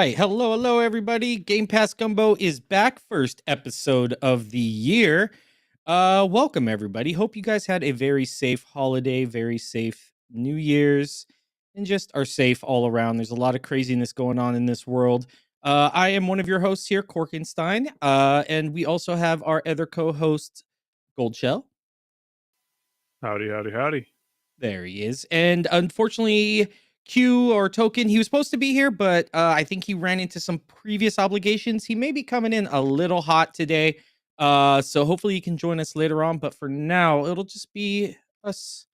right. Hello, everybody. Game Pass Gumbo is back. First episode of the year. Welcome, everybody. Hope you guys had a very safe holiday, very safe New Year's, and just are safe all around. There's a lot of craziness going on in this world. I am one of your hosts here, Corkenstein, and we also have our other co-host, Goldshell. Howdy, howdy, howdy. There he is. And unfortunately, Q or Token, he was supposed to be here, but I think he ran into some previous obligations. He may be coming in a little hot today. So hopefully he can join us later on. But for now, it'll just be us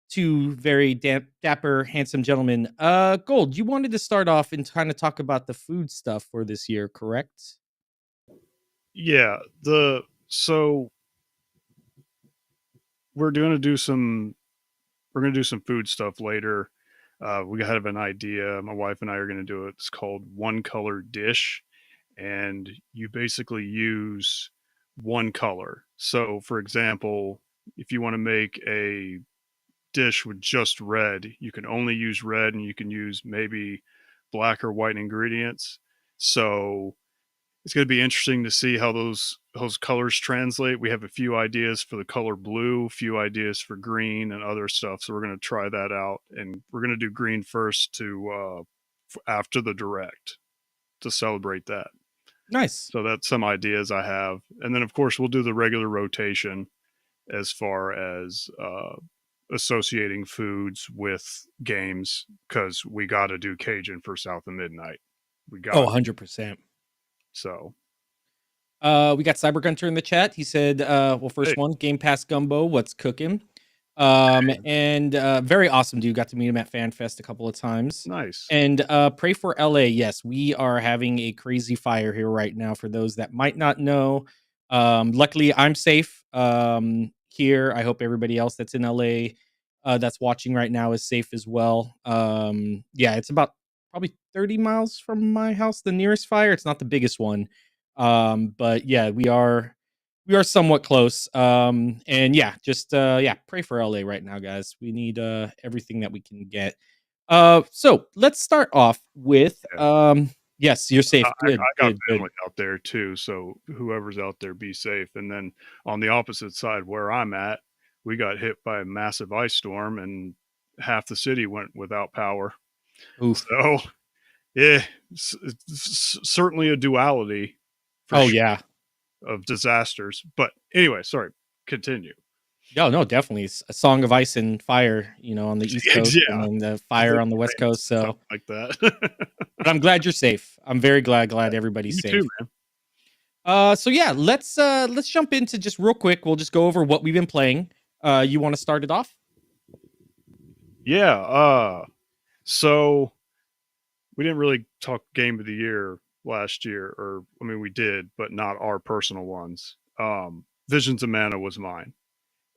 two very dapper, handsome gentlemen. Gold, you wanted to start off and kind of talk about the food stuff for this year, correct? Yeah, so we're gonna do some food stuff later. We have an idea. My wife and I are gonna do it. It's called one color dish, and you basically use one color. So, for example, if you want to make a dish with just red, you can only use red, and you can use maybe black or white ingredients. So it's going to be interesting to see how those colors translate. We have a few ideas for the color blue, a few ideas for green, and other stuff. So we're going to try that out, and we're going to do green first to after the direct to celebrate that. Nice. So that's some ideas I have, and then of course we'll do the regular rotation as far as associating foods with games because we got to do Cajun for South of Midnight. We got 100%. So we got Cyber Gunter in the chat. He said, well, first hey. one, Game Pass Gumbo, what's cooking? And very awesome dude. Got to meet him at FanFest a couple of times. Nice. And pray for LA. Yes, we are having a crazy fire here right now. For those that might not know, luckily I'm safe here. I hope everybody else that's in LA that's watching right now is safe as well. Yeah, it's about probably 30 miles from my house, the nearest fire. It's not the biggest one. But yeah, we are somewhat close. And yeah, just yeah, pray for LA right now, guys. We need everything that we can get. So let's start off with yes, you're safe. I Good, got good, good. family out there too, so whoever's out there, be safe. And then on the opposite side, where I'm at, we got hit by a massive ice storm, and half the city went without power. Oof. So, yeah, it's certainly a duality for Oh sure yeah. of disasters. But anyway, sorry, continue. No, definitely. It's a song of ice and fire, on the East Coast and Yeah, then the I fire think on the West Coast. something So, like that. but I'm glad you're safe. I'm very glad everybody's You safe. too, man. So yeah, let's jump into just real quick. We'll just go over what we've been playing. You want to start it off? Yeah. So we didn't really talk game of the year last year, or I mean, we did, but not our personal ones. Visions of Mana was mine,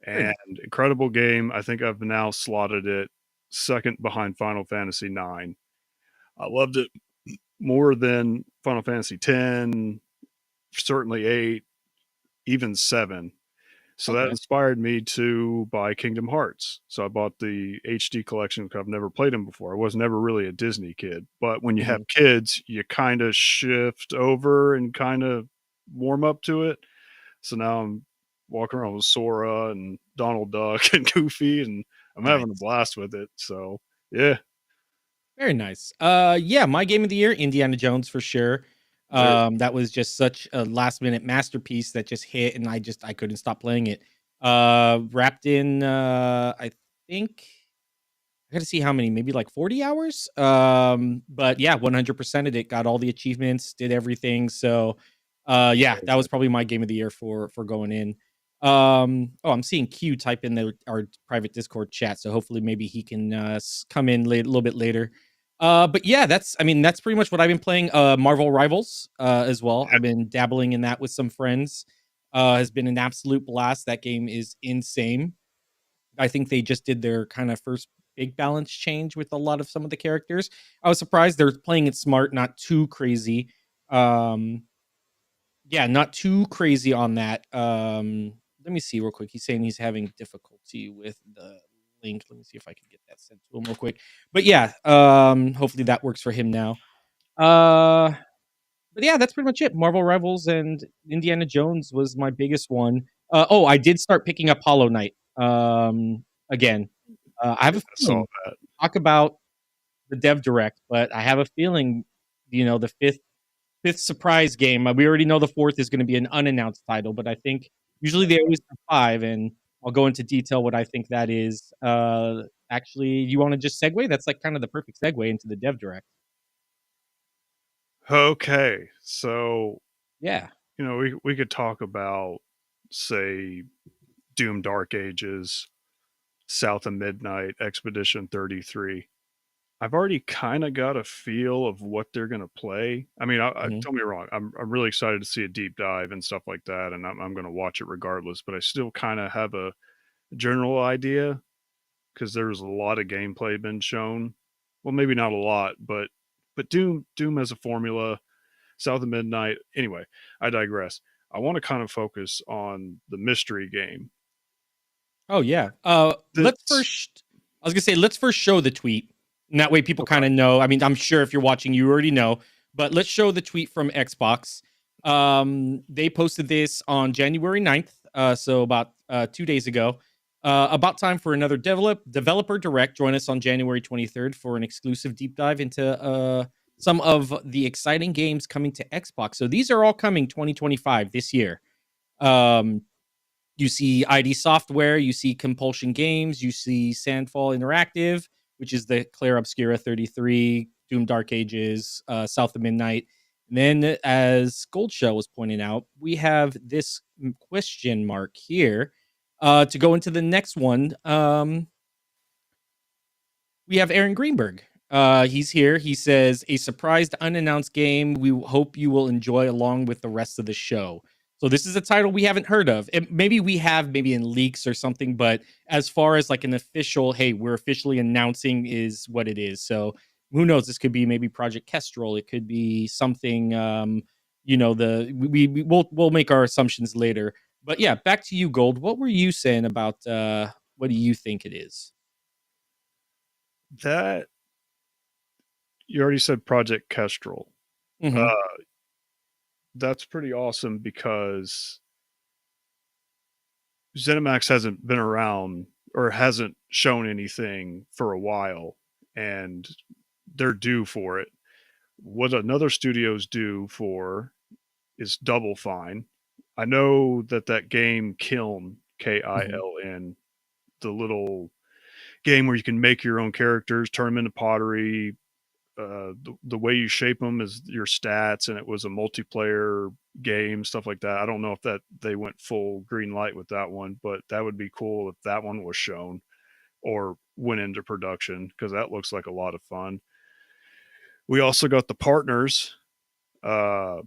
Very and nice. incredible game. I think I've now slotted it second behind Final Fantasy IX. I loved it more than Final Fantasy X, certainly 8, even 7. So that Okay. inspired me to buy Kingdom Hearts. So I bought the HD collection because I've never played them before. I was never really a Disney kid, but when you have Mhm. kids, you kind of shift over and kind of warm up to it. So now I'm walking around with Sora and Donald Duck and Goofy, and I'm having a Nice. blast with it. So yeah, Very nice. Yeah, my game of the year, Indiana Jones for sure. there. That was just such a last minute masterpiece that just hit, and I couldn't stop playing it. Wrapped in, I think I got to see how many, maybe like 40 hours. But yeah, 100% of it, got all the achievements, did everything. So, yeah, that was probably my game of the year for going in. Oh, I'm seeing Q type in our private Discord chat, so hopefully maybe he can come in a little bit later. But yeah, that's pretty much what I've been playing. Marvel Rivals as well. I've been dabbling in that with some friends. Has been an absolute blast. That game is insane. I think they just did their kind of first big balance change with a lot of some of the characters. I was surprised they're playing it smart, not too crazy. Um, yeah, not too crazy on that. Let me see real quick. He's saying he's having difficulty with the link. Let me see if I can get that sent to him real quick. But yeah, hopefully that works for him now. Uh, but yeah, that's pretty much it. Marvel Rivals and Indiana Jones was my biggest one. Oh, I did start picking up Hollow Knight again. I have Yeah, a I saw feeling that. talk about the dev direct, but I have a feeling, the fifth surprise game. We already know the fourth is going to be an unannounced title, but I think usually they always have five, and I'll go into detail what I think that is. Actually, you want to just segue? That's like kind of the perfect segue into the dev direct. Okay, so Yeah. we could talk about, say, Doom Dark Ages, South of Midnight, Expedition 33. I've already kind of got a feel of what they're going to play. I mean, Mhm. don't be wrong. I'm really excited to see a deep dive and stuff like that, and I'm going to watch it regardless. But I still kind of have a general idea because there's a lot of gameplay been shown. Well, maybe not a lot, but Doom has a formula. South of Midnight. Anyway, I digress. I want to kind of focus on the mystery game. Oh yeah. Let's That's first. I was gonna say let's first show the tweet, and that way people okay. kind of know. I mean, I'm sure if you're watching, you already know, but let's show the tweet from Xbox. They posted this on January 9th, so about 2 days ago. About time for another developer direct. Join us on January 23rd for an exclusive deep dive into some of the exciting games coming to Xbox. So these are all coming 2025 this year. Um, you see ID Software, you see Compulsion Games, you see Sandfall Interactive, which is the Claire Obscura 33, Doom Dark Ages, South of Midnight. And then, as Goldshell was pointing out, we have this question mark here to go into the next one. We have Aaron Greenberg. He's here. He says, a surprised unannounced game we hope you will enjoy along with the rest of the show. So this is a title we haven't heard of. Maybe we have, maybe in leaks or something, but as far as like an official, hey, we're officially announcing is what it is. So who knows? This could be maybe Project Kestrel. It could be something. We'll make our assumptions later. But yeah, back to you, Gold. What were you saying about what do you think it is? That you already said Project Kestrel. Mm-hmm. Uh, that's pretty awesome because ZeniMax hasn't been around or hasn't shown anything for a while, and they're due for it. What another studio's due for is Double Fine. I know that game Kiln, Mm-hmm. Kiln, the little game where you can make your own characters, turn them into pottery. The way you shape them is your stats, and it was a multiplayer game, stuff like that. I don't know if that they went full green light with that one, but that would be cool if that one was shown or went into production because that looks like a lot of fun. We also got the partners. Uh,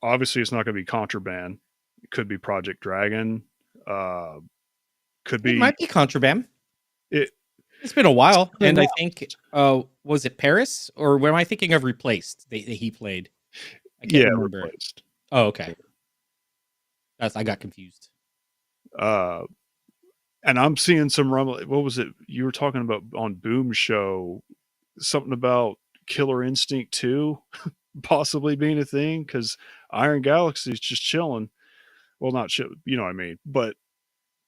Obviously, it's not going to be Contraband. It could be Project Dragon. Uh, could It be might be Contraband. it. It's been a It's while, been and I around. think was it Paris or where am I thinking of Replaced? That he played. I can't Yeah, remember. replaced. Oh, okay. That's I got confused. Uh, and I'm seeing some rumble. What was it you were talking about on Boom Show? Something about Killer Instinct 2 possibly being a thing because Iron Galaxy is just chilling. Well, not chill, you know what I mean. But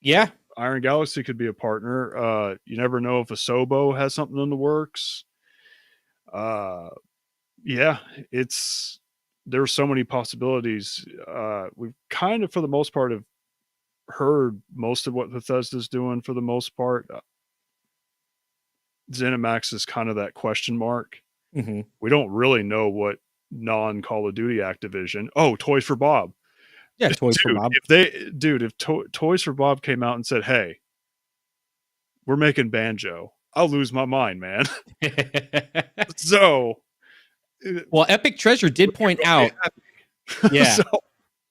Yeah, Iron Galaxy could be a partner. You never know if Asobo has something in the works. Uh, yeah, it's there's so many possibilities. We've kind of, for the most part, have heard most of what Bethesda's doing. For the most part, ZeniMax is kind of that question mark. hmm We don't really know what non Call of Duty Activision. Oh, Toys for Bob, yeah. Toys for dude. Bob. If Toys for Bob came out and said, "Hey, we're making Banjo," I'll lose my mind, man. So Well, Epic Treasure did make point everybody out. happy. Yeah, So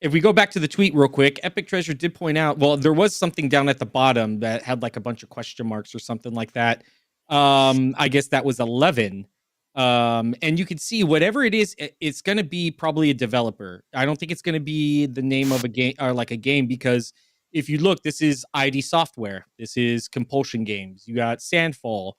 if we go back to the tweet real quick, Epic Treasure did point out. Well, there was something down at the bottom that had like a bunch of question marks or something like that. I guess that was 11. And you can see whatever it is, it's going to be probably a developer. I don't think it's going to be the name of a game or like a game because if you look, this is ID Software. This is Compulsion Games. You got Sandfall.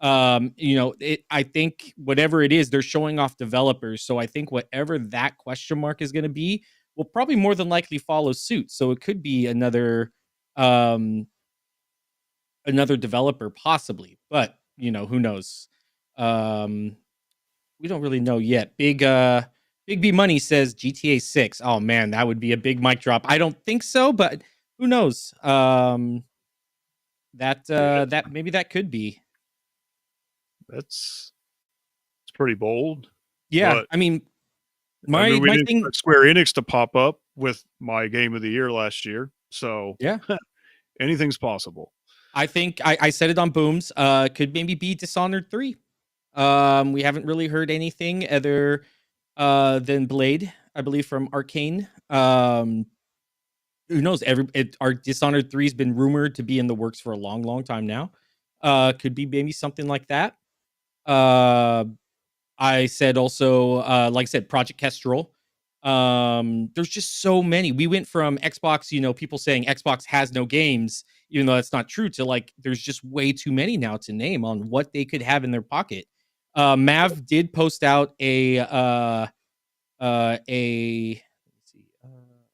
I think whatever it is, they're showing off developers. So I think whatever that question mark is going to be will probably more than likely follow suit. So it could be um, another developer possibly, but who knows? Um, we don't really know yet. Big B Money says GTA 6. Oh man, that would be a big mic drop. I don't think so, but who knows? Yeah, That maybe that could be. that's it's pretty bold, Yeah, but I mean, I mean, we my didn't thing. expect Square Enix to pop up with my game of the year last year, so Yeah, anything's possible. I think I said it on Booms. Could maybe be Dishonored 3. We haven't really heard anything other than Blade, I believe, from Arcane. Who knows? Our Dishonored 3 has been rumored to be in the works for a long, long time now. Could be maybe something like that. Uh, I said also, like I said, Project Kestrel. There's just so many. We went from Xbox, people saying Xbox has no games, even though that's not true, to like there's just way too many now to name on what they could have in their pocket. Mav did post out a let's see,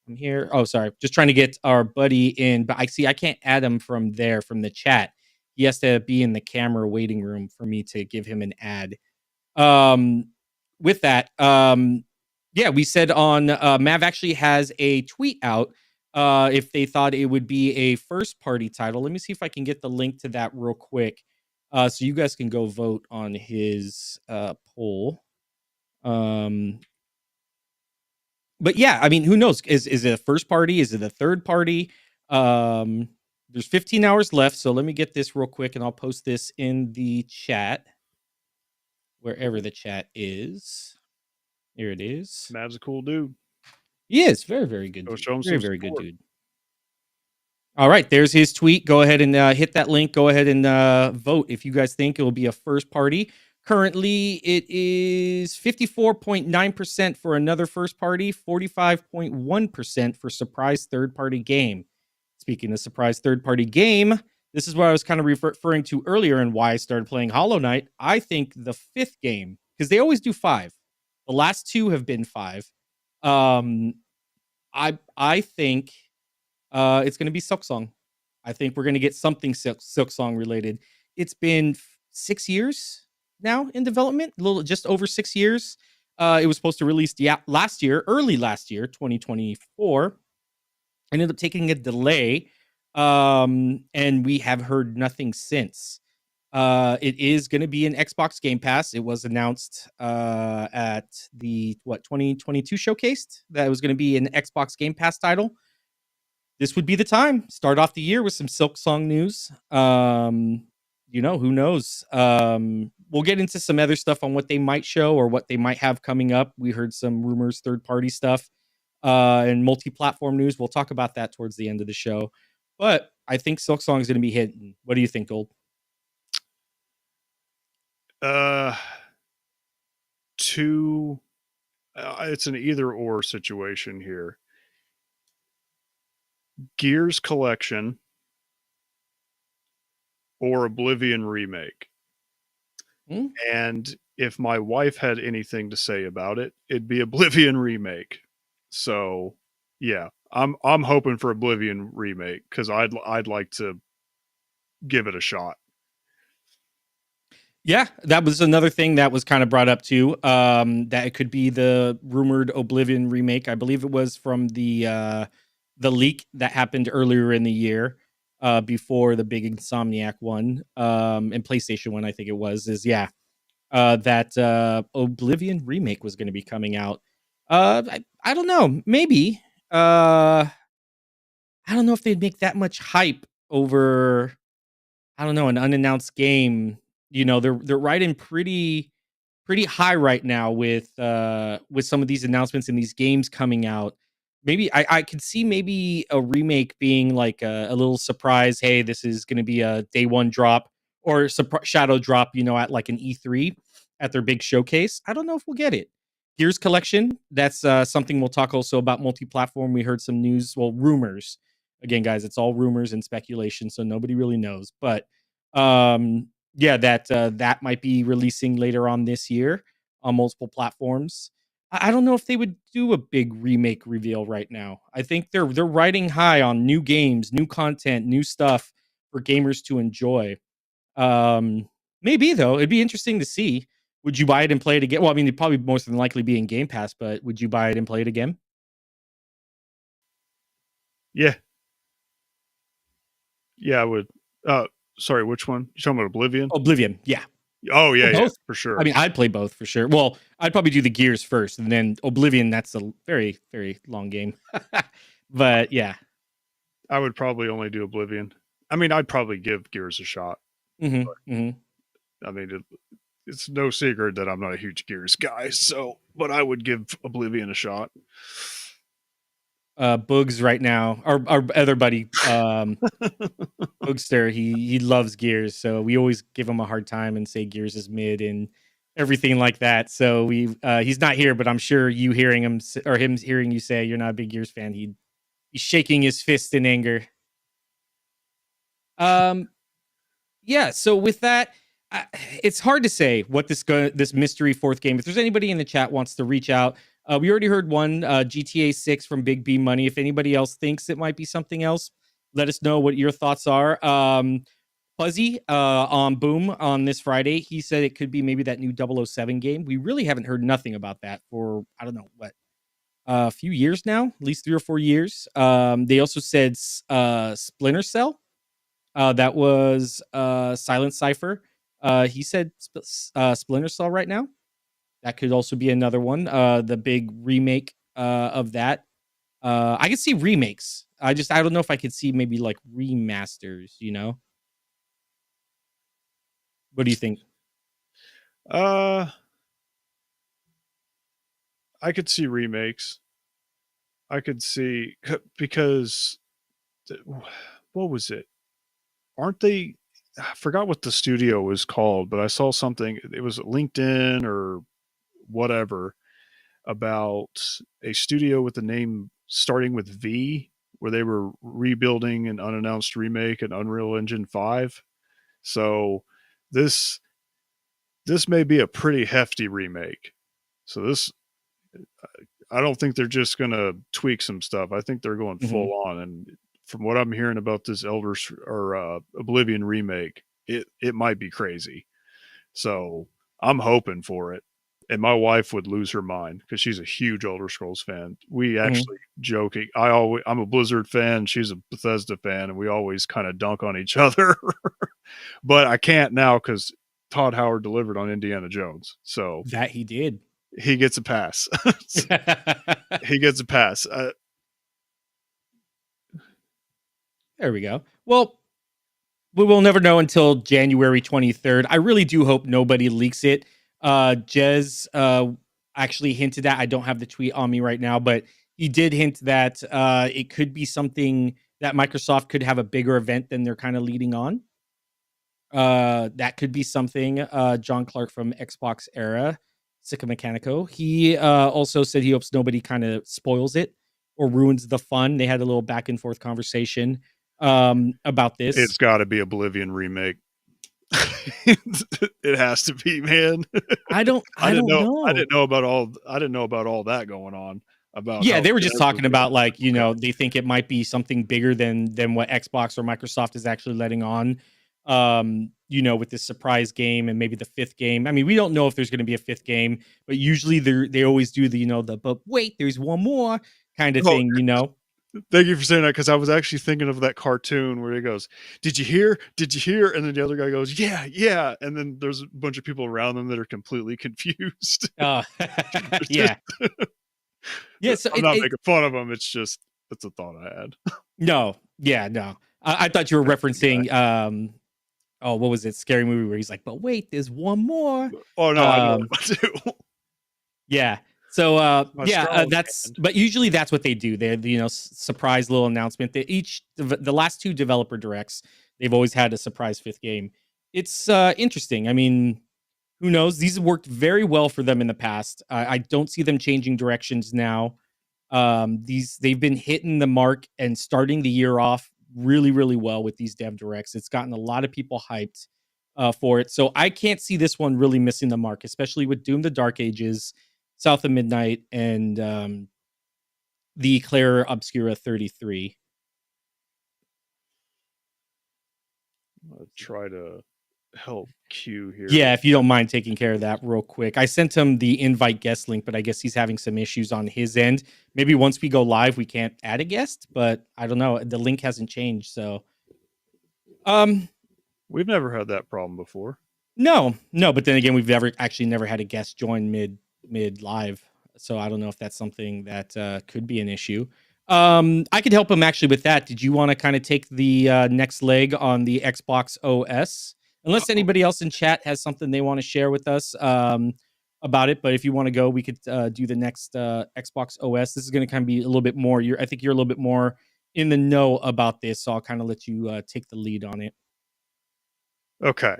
I'm here. Oh, sorry, just trying to get our buddy in, but I can't add him from there from the chat. He has to be in the camera waiting room for me to give him an ad. Um, with that, yeah, we said on Mav actually has a tweet out. If they thought it would be a first party title, let me see if I can get the link to that real quick, so you guys can go vote on his poll. Um, but yeah, I mean, who knows? Is it a first party? Is it a third party? Um, there's 15 hours left, so let me get this real quick, and I'll post this in the chat, wherever the chat is. Here it is. Mav's a cool dude. He is very, very good Go dude. show him Very, some very good support. dude. All right, there's his tweet. Go ahead and hit that link. Go ahead and vote if you guys think it will be a first party. Currently, it is 54.9% for another first party, 45.1% for surprise third party game. Speaking of surprise third party game, this is what I was kind of referring to earlier and why I started playing Hollow Knight. I think the fifth game, because they always do 5. The last 2 have been 5. Um, I think it's going to be Silksong. I think we're going to get something Silksong related. It's been 6 years now in development, a little just over 6 years. It was supposed to release last year, early last year, 2024. Ended up taking a delay, and we have heard nothing since. It is going to be an Xbox Game Pass. It was announced at the 2022 showcased that it was going to be an Xbox Game Pass title. This would be the time. Start off the year with some Silksong news. Who knows? We'll get into some other stuff on what they might show or what they might have coming up. We heard some rumors, third party stuff, and multi-platform news. We'll talk about that towards the end of the show. But I think Silksong is going to be hitting. What do you think, Gold? Uh, two. It's an either or situation here. Gears Collection or Oblivion Remake. Hmm? And if my wife had anything to say about it, it'd be Oblivion Remake. So, yeah, I'm hoping for Oblivion Remake because I'd like to give it a shot. Yeah, that was another thing that was kind of brought up too. That it could be the rumored Oblivion remake. I believe it was from the leak that happened earlier in the year, before the big Insomniac one, and PlayStation one. I think it was that Oblivion remake was going to be coming out. I don't know, maybe. I don't know if they'd make that much hype over, I don't know, an unannounced game. They're riding pretty high right now with some of these announcements and these games coming out. Maybe I could see maybe a remake being like a little surprise. Hey, this is going to be a day one drop or shadow drop. At like an E3 at their big showcase. I don't know if we'll get it. Gears Collection. That's something we'll talk also about multi-platform. We heard some news, well, rumors. Again, guys, it's all rumors and speculation, so nobody really knows. But Yeah, that might be releasing later on this year on multiple platforms. I don't know if they would do a big remake reveal right now. I think they're riding high on new games, new content, new stuff for gamers to enjoy. Um, Maybe though, it'd be interesting to see. Would you buy it and play it again? Well, I mean, it'd probably most than likely be in Game Pass, but would you buy it and play it again? Yeah, yeah, I would. Uh, sorry, which one? You talking about Oblivion? Oblivion, yeah. Oh Or yeah, yeah, both. for I sure. mean, I'd play both for sure. Well, I'd probably do the Gears first, and then Oblivion. That's a very, very long game. But yeah. I would probably only do Oblivion. I mean, I'd probably give Gears a shot. Mhm, mhm. I mean, it's no secret that I'm not a huge Gears guy, so but I would give Oblivion a shot. Boogs right now, our other buddy, Boogster, he loves Gears, so we always give him a hard time and say Gears is mid and everything like that. So he's not here, but I'm sure you hearing him or him hearing you say you're not a big Gears fan, he's shaking his fist in anger. Um, Yeah, so with that, I it's hard to say what this mystery fourth game. If there's anybody in the chat wants to reach out, we already heard one GTA 6 from Big B Money. If anybody else thinks it might be something else, let us know what your thoughts are. Fuzzy on Boom on this Friday, he said it could be maybe that new 007 game. We really haven't heard nothing about that for I don't know what a few years now, at least 3 or 4 years. They also said Splinter Cell that was Silent Cipher. He said Splinter Cell right now. That could also be another one. The big remake of that. I could see remakes. I don't know if I could see maybe like remasters. What do you think? Uh, I could see remakes. I could see because what was it? Aren't they? I forgot what the studio was called, but I saw something. It was LinkedIn or whatever about a studio with the name starting with V, where they were rebuilding an unannounced remake in Unreal Engine 5. So this this may be a pretty hefty remake. So this I don't think they're just gonna tweak some stuff. I think they're going Hmm. full on. And from what I'm hearing about this Oblivion remake, it might be crazy. So I'm hoping for it. And my wife would lose her mind because she's a huge Elder Scrolls fan. We Hmm. actually joking. I'm a Blizzard fan. She's a Bethesda fan, and we always kind of dunk on each other. But I can't now because Todd Howard delivered on Indiana Jones, so That he did. he gets a pass. He gets a pass. There we go. Well, we will never know until January 23rd. I really do hope nobody leaks it. Jez actually hinted at, I don't have the tweet on me right now, but he did hint that it could be something that Microsoft could have a bigger event than they're kind of leading on. That could be something. John Clark from Xbox Era, Sicka Mechanico. He also said he hopes nobody kind of spoils it or ruins the fun. They had a little back and forth conversation about this. It's got to be Oblivion remake. It has to be, man. I don't I know. didn't know about all. I didn't know about all that going on about Yeah, how they were good just everybody talking was. about like, Okay. they think it might be something bigger than what Xbox or Microsoft is actually letting on. With this surprise game and maybe the fifth game. I mean, we don't know if there's going to be a fifth game, but usually they always do the but wait, there's one more kind of Oh, thing. thank you for saying that because I was actually thinking of that cartoon where he goes, "Did you hear? Did you hear?" And then the other guy goes, "Yeah, yeah." And then there's a bunch of people around them that are completely confused. Uh It's just, yeah. Yeah, so I'm not making fun of them. It's just that's a thought I had. no. Yeah, no. I thought you were Yeah. referencing oh, what was it? Scary movie where he's like, "But wait, there's one more." Oh no, I know Um that one too. Yeah. So, My yeah, strong that's hand. but usually that's what they do. They surprise little announcement. They each the last 2 developer directs, they've always had a surprise 5th game. It's, interesting. I mean, who knows? These have worked very well for them in the past. I don't see them changing directions now. They've been hitting the mark and starting the year off really, really well with these dev directs. It's gotten a lot of people hyped. for it. So I can't see this one really missing the mark, especially with Doom: The Dark Ages, South of Midnight, and the Clara Obscura 33. I'll try to help Q here. Yeah, if you don't mind taking care of that real quick. I sent him the invite guest link, but I guess he's having some issues on his end. Maybe once we go live, we can't add a guest, but I don't know. The link hasn't changed, so um We've never had that problem before. no, but then again, we've never had a guest join mid live, so I don't know if that's something that could be an issue. I could help him actually with that. Did you want to kind of take the next leg on the Xbox OS? Unless anybody else in chat has something they want to share with us about it, but if you want to go, we could do the next Xbox OS. This is going to kind of be a little bit more. I think you're a little bit more in the know about this, so I'll kind of let you take the lead on it. Okay.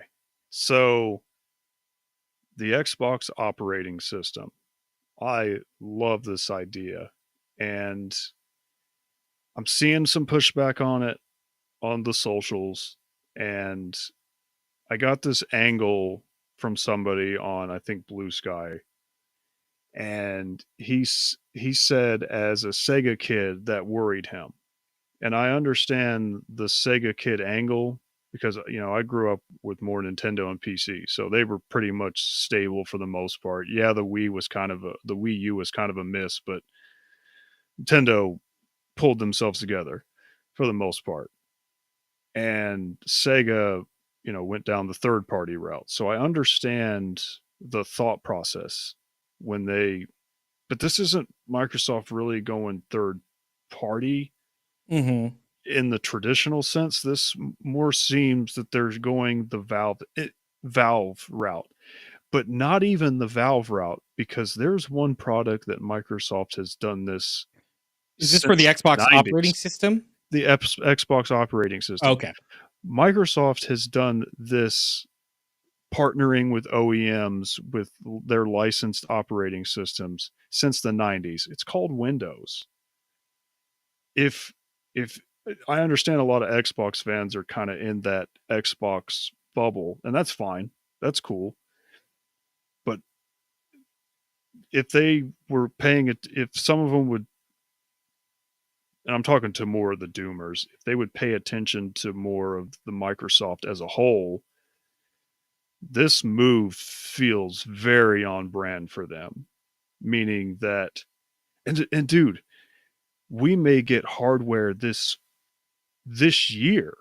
So the Xbox operating system. I love this idea. And I'm seeing some pushback on it on the socials. And I got this angle from somebody on, I think, Blue Sky. And he said as a Sega kid that worried him. And I understand the Sega kid angle because I grew up with more Nintendo and PC, so they were pretty much stable for the most part. Yeah, the Wii U was kind of a miss, but Nintendo pulled themselves together for the most part. And Sega, went down the third party route. So I understand the thought process when but this isn't Microsoft really going third party Mm-hmm. in the traditional sense. This more seems that there's going the Valve route, but not even the Valve route, because there's one product that Microsoft has done this Is this for the since the Xbox operating 90s. system? The Xbox operating system. Okay. Microsoft has done this partnering with OEMs with their licensed operating systems since the 90s. It's called Windows. If I understand a lot of Xbox fans are kind of in that Xbox bubble, and that's fine. That's cool. But if they were paying it, if some of them would, and I'm talking to more of the doomers, if they would pay attention to more of the Microsoft as a whole, this move feels very on brand for them. Meaning that, and dude, we may get hardware this year.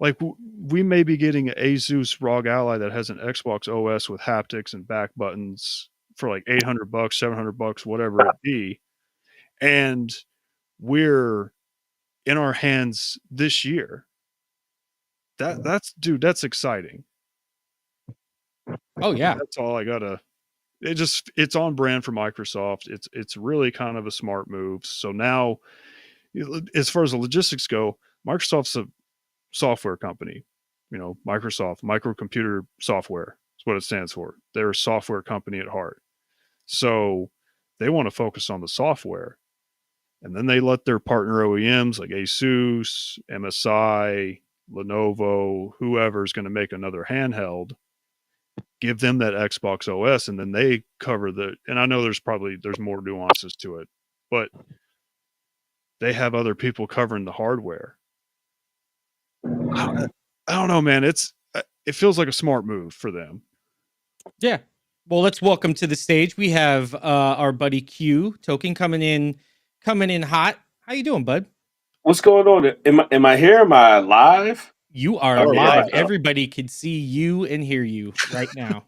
Like we may be getting an Asus ROG Ally that has an Xbox OS with haptics and back buttons for like $800, $700, whatever it be, and we're in our hands this year. That's exciting. Oh yeah. That's all I gotta. It's on brand for Microsoft. It's really kind of a smart move. So now, as far as the logistics go, Microsoft's a software company. Microsoft, microcomputer software is what it stands for. They're a software company at heart. So they want to focus on the software. And then they let their partner OEMs like Asus, MSI, Lenovo, whoever is going to make another handheld, give them that Xbox OS, and then they cover and I know there's more nuances to it, but they have other people covering the hardware. I, I don't know, man. It feels like a smart move for them. Yeah. Well, let's welcome to the stage. We have our buddy Q Token coming in hot. How you doing, bud? What's going on? Am I here? Am I live? You are Okay, yeah. live. Everybody can see you and hear you right now.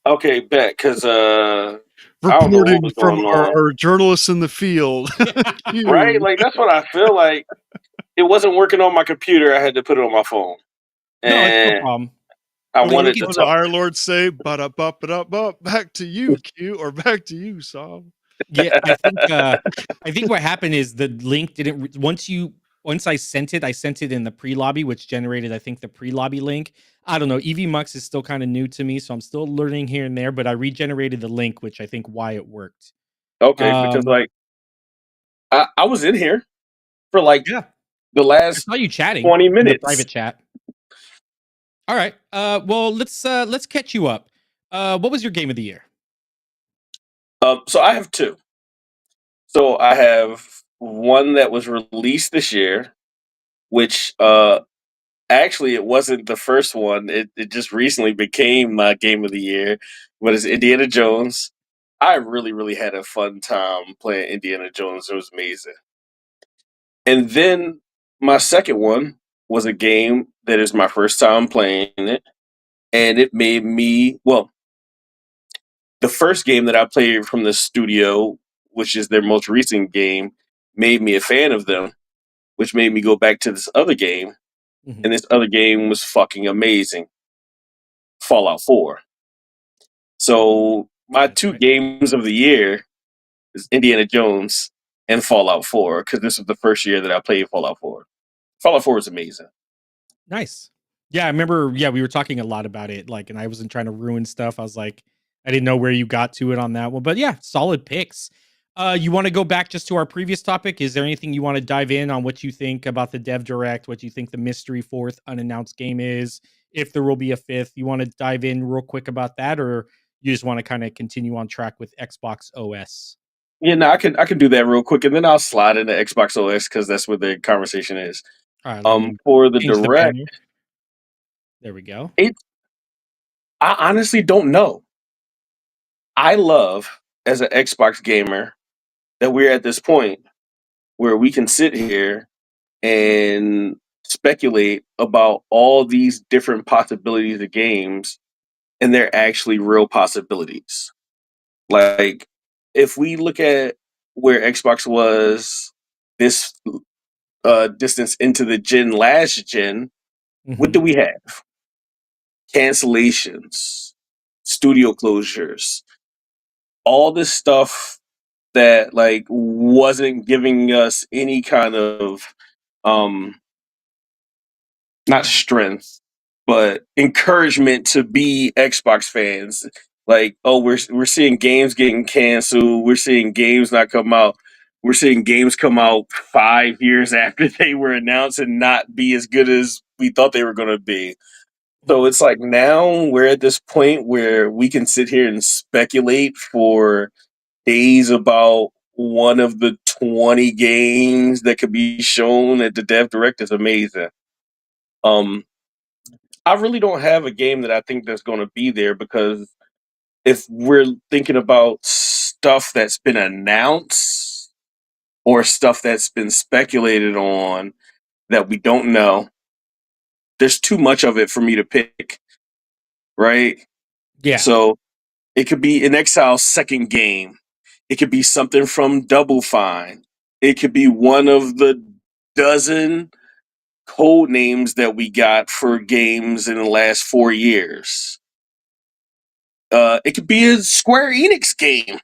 Okay, bet. Because I don't know what Reporting was from going our, on. our journalists in the field. Right? Like that's what I feel like. It wasn't working on my computer. I had to put it on my phone, No, it's no and problem. I We wanted can to What the talk. Iron Lord say? Back to you, Q, or back to you, Saul. Yeah, I think what happened is the link didn't once I sent it in the pre-lobby, which generated I think the pre-lobby link. I don't know. EV Mux is still kind of new to me, so I'm still learning here and there, but I regenerated the link, which I think why it worked. Okay, because like I was in here for like Yeah, the I last saw you chatting 20 in the minutes. private chat. All right. Well, let's catch you up. What was your game of the year? So I have two. So I have one that was released this year, which actually it wasn't the first one. It just recently became my game of the year. But it's Indiana Jones. I really had a fun time playing Indiana Jones. It was amazing. And then my second one was a game that is my first time playing it, and it made me well. The first game that I played from the studio, which is their most recent game, made me a fan of them, which made me go back to this other game, Mhm. and this other game was fucking amazing. Fallout 4. So my That's two right. games of the year is Indiana Jones and Fallout 4 because this was the first year that I played Fallout 4. Fallout 4 is amazing. Nice. Yeah, I remember. Yeah, we were talking a lot about it. Like, and I wasn't trying to ruin stuff. I was like, I didn't know where you got to it on that one, but yeah, solid picks. You want to go back just to our previous topic? Is there anything you want to dive in on what you think about the Dev Direct? What you think the mystery fourth unannounced game is? If there will be a fifth, you want to dive in real quick about that, or you just want to kind of continue on track with Xbox OS? Yeah, no, I can do that real quick, and then I'll slide into Xbox OS because that's where the conversation is. All right, let me For the change the direct, banner. There we go. it I honestly don't know. I love as an Xbox gamer that we're at this point where we can sit here and speculate about all these different possibilities of games, and they're actually real possibilities. Like, if we look at where Xbox was this distance into the last gen, what Hmm. do we have? Cancellations, studio closures, all this stuff that like wasn't giving us any kind of um not strength but encouragement to be Xbox fans. Like, oh, we're seeing games getting canceled, we're seeing games not come out, we're seeing games come out 5 years after they were announced and not be as good as we thought they were going to be. So it's like now we're at this point where we can sit here and speculate for days about one of the 20 games that could be shown at the Dev Direct is amazing. Um, I really don't have a game that I think that's going to be there because if we're thinking about stuff that's been announced or stuff that's been speculated on that we don't know, there's too much of it for me to pick, right? Yeah. So it could be an Exile's second game. It could be something from Double Fine. It could be one of the dozen code names that we got for games in the last 4 years. It could be a Square Enix game.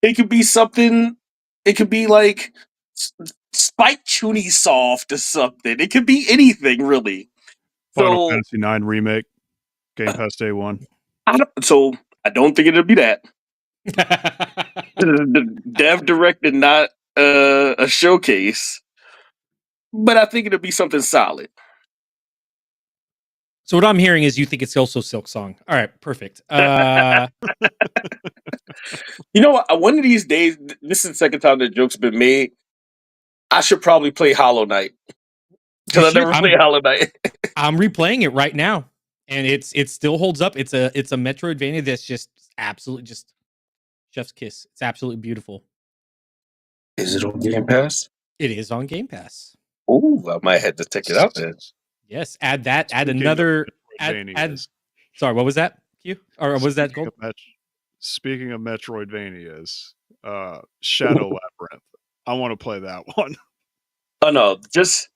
It could be something. It could be like Spike Chuni Soft or something. It could be anything really. Final So Fantasy 9 remake, Game Pass Day 1. I don't think it'll be that. The Dev Direct did not a showcase, but I think it'll be something solid. So what I'm hearing is you think it's also Silk Song. All right, perfect. You know what? One of these days, this is the second time that joke's been made. I should probably play Hollow Knight You because I should. never played Hollow Knight. I'm replaying it right now, and it still holds up. It's a Metroidvania that's just absolutely just chef's kiss. It's absolutely beautiful. Is it on Game Pass? It is on Game Pass. Oh, I might have to check it out then. Yes, add that. Add Speaking of another. Add. Metroidvanias, Sorry, what was that? Q or was that speaking gold? of, speaking of Metroidvanias, Shadow Labyrinth. I want to play that one. Oh no, just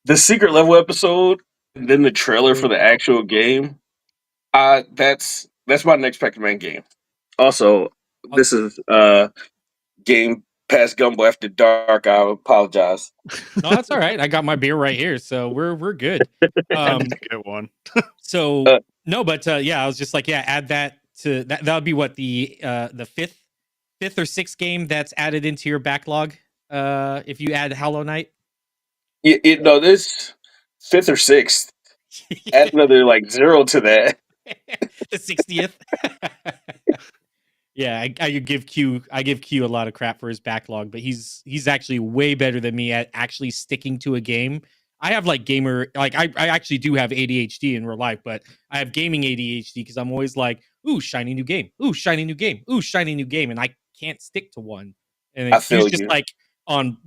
the secret level episode, and then the trailer for the actual game. That's my next Pac-Man game. Also, Uh, this is game past Gumbo after dark. I apologize. No, that's all right. I got my beer right here, so we're good. I need to get one. So Uh, no, but yeah, I was just like, yeah, add that to that. That would be what the fifth or sixth game that's added into your backlog. If you add Hollow Knight. no, this fifth or sixth. Add another like 0 to that. The 60th. Yeah, I give Q a lot of crap for his backlog, but he's actually way better than me at actually sticking to a game. I have like I actually do have ADHD in real life, but I have gaming ADHD because I'm always like, ooh, shiny new game, ooh, shiny new game, ooh, shiny new game, and I can't stick to one. And I then Q's feel just you. like on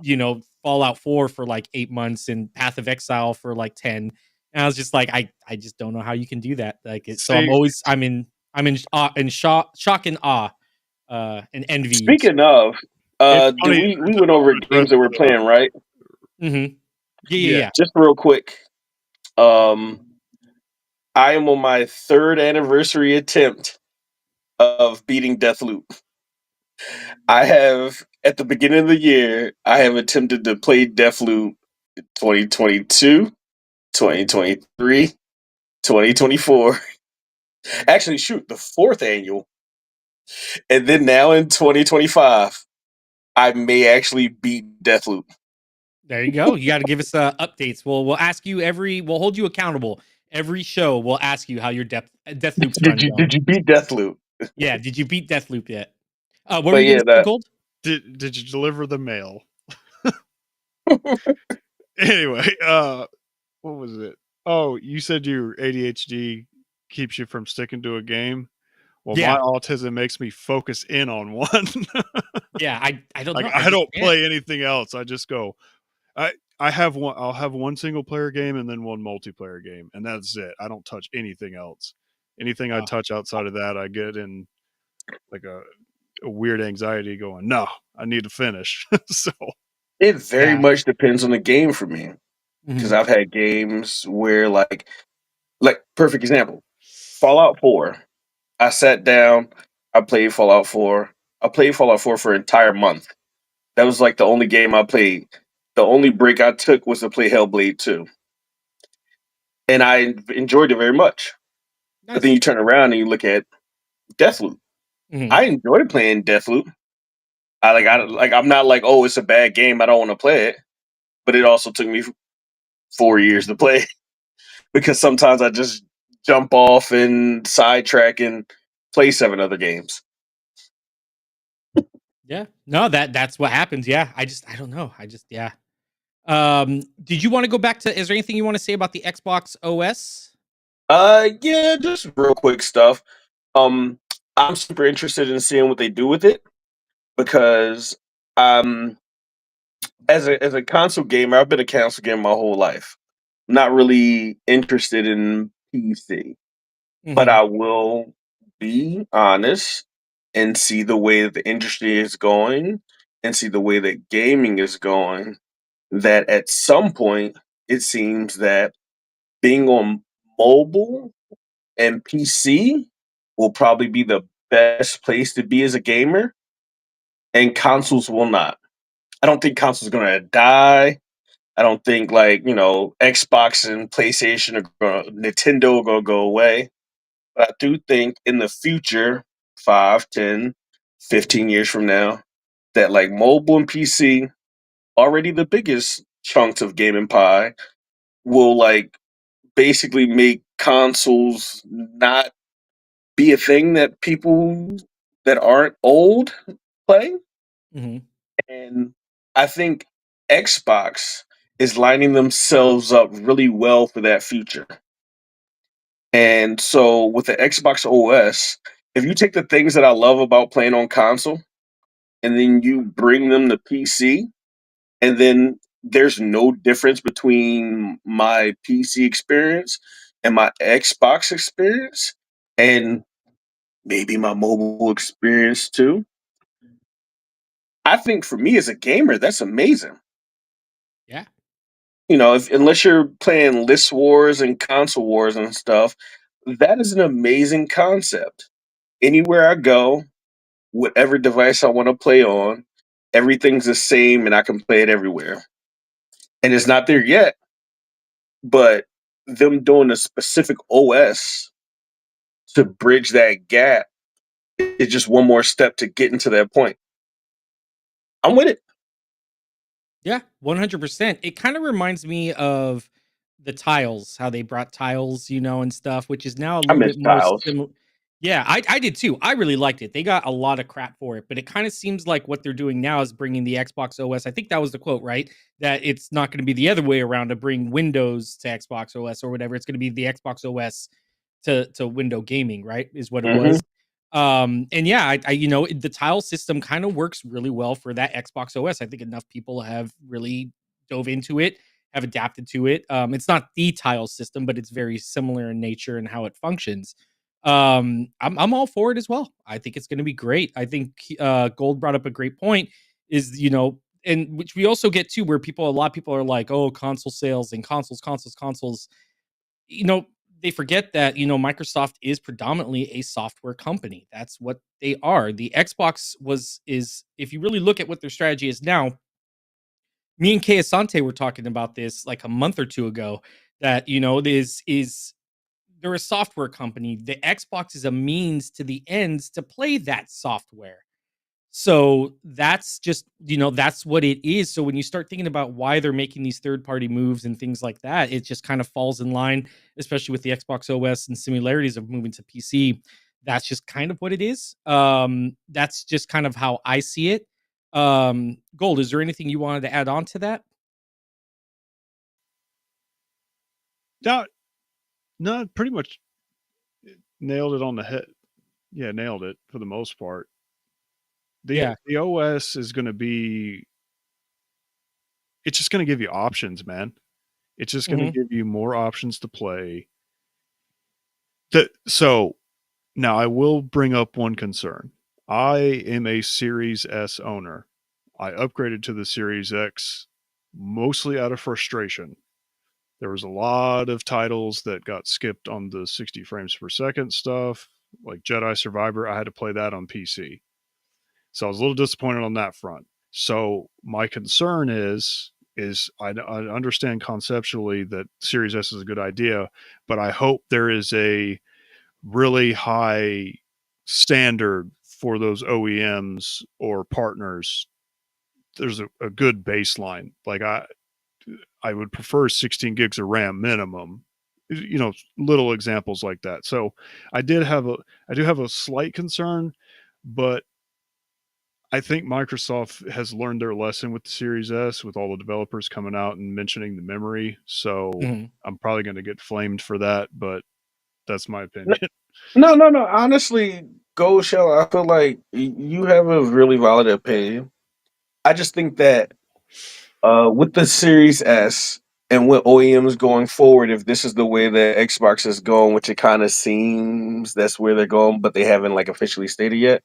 Fallout 4 for like 8 months and Path of Exile for like 10. And I was just like, I just don't know how you can do that. So See, I'm in shock and awe, and envy. Speaking of, it's did funny. we went over To address games that we're the, playing, right? Mm-hmm. Yeah, yeah, yeah, yeah. Just real quick. Um, I am on my 3rd anniversary attempt of beating Deathloop. I have at the beginning of the year, I have attempted to play Deathloop 2022, 2023, 2024. Actually, shoot, the 4th annual. And then now in 2025, I may actually beat Deathloop. There you go. You got to give us updates. We'll ask you we'll hold you accountable. Every show, we'll ask you how your Deathloop's run Did going. you beat Deathloop? Yeah, did you beat Deathloop yet? What were But you gonna yeah, say, that Gold? did you deliver the mail? Anyway, what was it? Oh, you said your ADHD keeps you from sticking to a game. Well, my Yeah, autism makes me focus in on one. yeah. I don't Like know. I I just don't can't. play anything else. I just go. I have one. I'll have one single player game and then one multiplayer game, and that's it. I don't touch anything else. Anything I Uh, touch outside of that, I get in like a weird anxiety. Going, no, I need to finish. So it very yeah. much depends on the game for me. Because Mhm. I've had games where like perfect example, Fallout 4. I sat down, I played Fallout 4. I played Fallout 4 for an entire month. That was like the only game I played. The only break I took was to play Hellblade 2. And I enjoyed it very much. But then Nice. you turn around and you look at Deathloop. Mhm. I enjoyed playing Deathloop. I'm not like, oh, it's a bad game, I don't want to play it. But it also took me 4 years to play because sometimes I just jump off and sidetrack and play 7 other games. Yeah. No, that's what happens. Yeah. I don't know. Yeah. Did you want to go back to? Is there anything you want to say about the Xbox OS? Yeah, just real quick stuff. Um, I'm super interested in seeing what they do with it because um, as a console gamer, I've been a console gamer my whole life. I'm not really interested in PC, but Mm-hmm. I will be honest and see the way that the industry is going and see the way that gaming is going. That at some point, it seems that being on mobile and PC will probably be the best place to be as a gamer, and consoles will not. I don't think consoles are going to die. I don't think Xbox and PlayStation Nintendo are going to go away. But I do think in the future, 5, 10, 15 years from now, that like mobile and PC, already the biggest chunks of gaming pie, will like basically make consoles not be a thing that people that aren't old play. Mm-hmm. And I think Xbox is lining themselves up really well for that future. And so with the Xbox OS, if you take the things that I love about playing on console and then you bring them to PC, and then there's no difference between my PC experience and my Xbox experience, and maybe my mobile experience too. I think for me as a gamer, that's amazing. Yeah. Unless you're playing list wars and console wars and stuff, that is an amazing concept. Anywhere I go, whatever device I want to play on, everything's the same and I can play it everywhere. And it's not there yet, but them doing a specific OS to bridge that gap is just one more step to getting to that point. I'm with it. Yeah, 100%. It kind of reminds me of the tiles, how they brought tiles, and stuff, which is now a I little miss bit more Tiles. similar. Yeah, I did too. I really liked it. They got a lot of crap for it, but it kind of seems like what they're doing now is bringing the Xbox OS. I think that was the quote, right? That it's not going to be the other way around to bring Windows to Xbox OS or whatever. It's going to be the Xbox OS to window gaming, right? Is what it Hmm. was. And yeah, the tile system kind of works really well for that Xbox OS. I think enough people have really dove into it, have adapted to it. It's not the tile system, but it's very similar in nature and how it functions. I'm all for it as well. I think it's going to be great. I think Gold brought up a great point. Is and which we also get to where a lot of people are like, oh, console sales and consoles. You know, they forget that Microsoft is predominantly a software company. That's what they are. The Xbox is if you really look at what their strategy is now. Me and Kay Asante were talking about this like a month or two ago. That is they're a software company. The Xbox is a means to the ends to play that software. So that's just, that's what it is. So when you start thinking about why they're making these third party moves and things like that, it just kind of falls in line, especially with the Xbox OS and similarities of moving to PC. That's just kind of what it is. That's just kind of how I see it. Gold, is there anything you wanted to add on to that? No, no, pretty much nailed it on the head. Yeah, nailed it for the most part. The Yeah. the OS is going to be. It's just going to give you options, man. It's just going to Hmm. give you more options to play. So now I will bring up one concern. I am a Series S owner. I upgraded to the Series X mostly out of frustration. There was a lot of titles that got skipped on the 60 frames per second stuff, like Jedi Survivor. I had to play that on PC. So I was a little disappointed on that front. So my concern is I understand conceptually that Series S is a good idea, but I hope there is a really high standard for those OEMs or partners. There's a good baseline. Like I would prefer 16 gigs of RAM minimum. Little examples like that. So I do have a slight concern, but I think Microsoft has learned their lesson with the Series S, with all the developers coming out and mentioning the memory. So Hmm. I'm probably going to get flamed for that, but that's my No, opinion. no, no, no. Honestly, Go Shell, I feel like you have a really valid opinion. I just think that with the Series S and with OEMs going forward, if this is the way that Xbox is going, which it kind of seems that's where they're going, but they haven't like officially stated yet,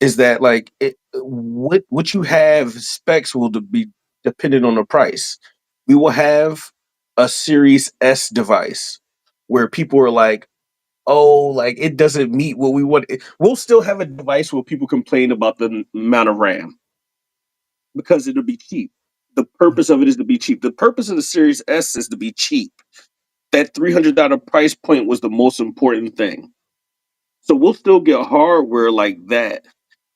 is that like what you have specs will be dependent on the price. We will have a Series S device where people are like, oh, like it doesn't meet what we want. We'll still have a device where people complain about the amount of RAM because it'll be cheap. The purpose of it is to be cheap. The purpose of the Series S is to be cheap. That $300 price point was the most important thing. So we'll still get hardware like that.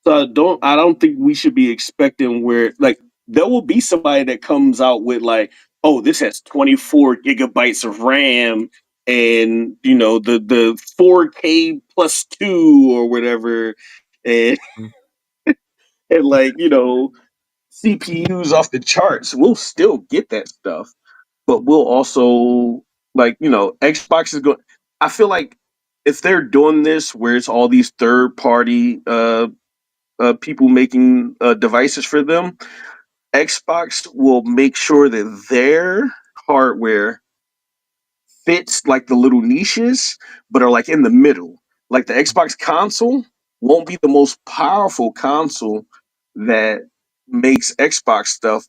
So I don't think we should be expecting where like there will be somebody that comes out with like, oh, this has 24 gigabytes of RAM and the 4K plus two or whatever, and and like CPUs off the charts. We'll still get that stuff, but we'll also like Xbox is going. I feel like if they're doing this where it's all these third party people making devices for them, Xbox will make sure that their hardware fits like the little niches, but are like in the middle. Like the Xbox console won't be the most powerful console that makes Xbox stuff,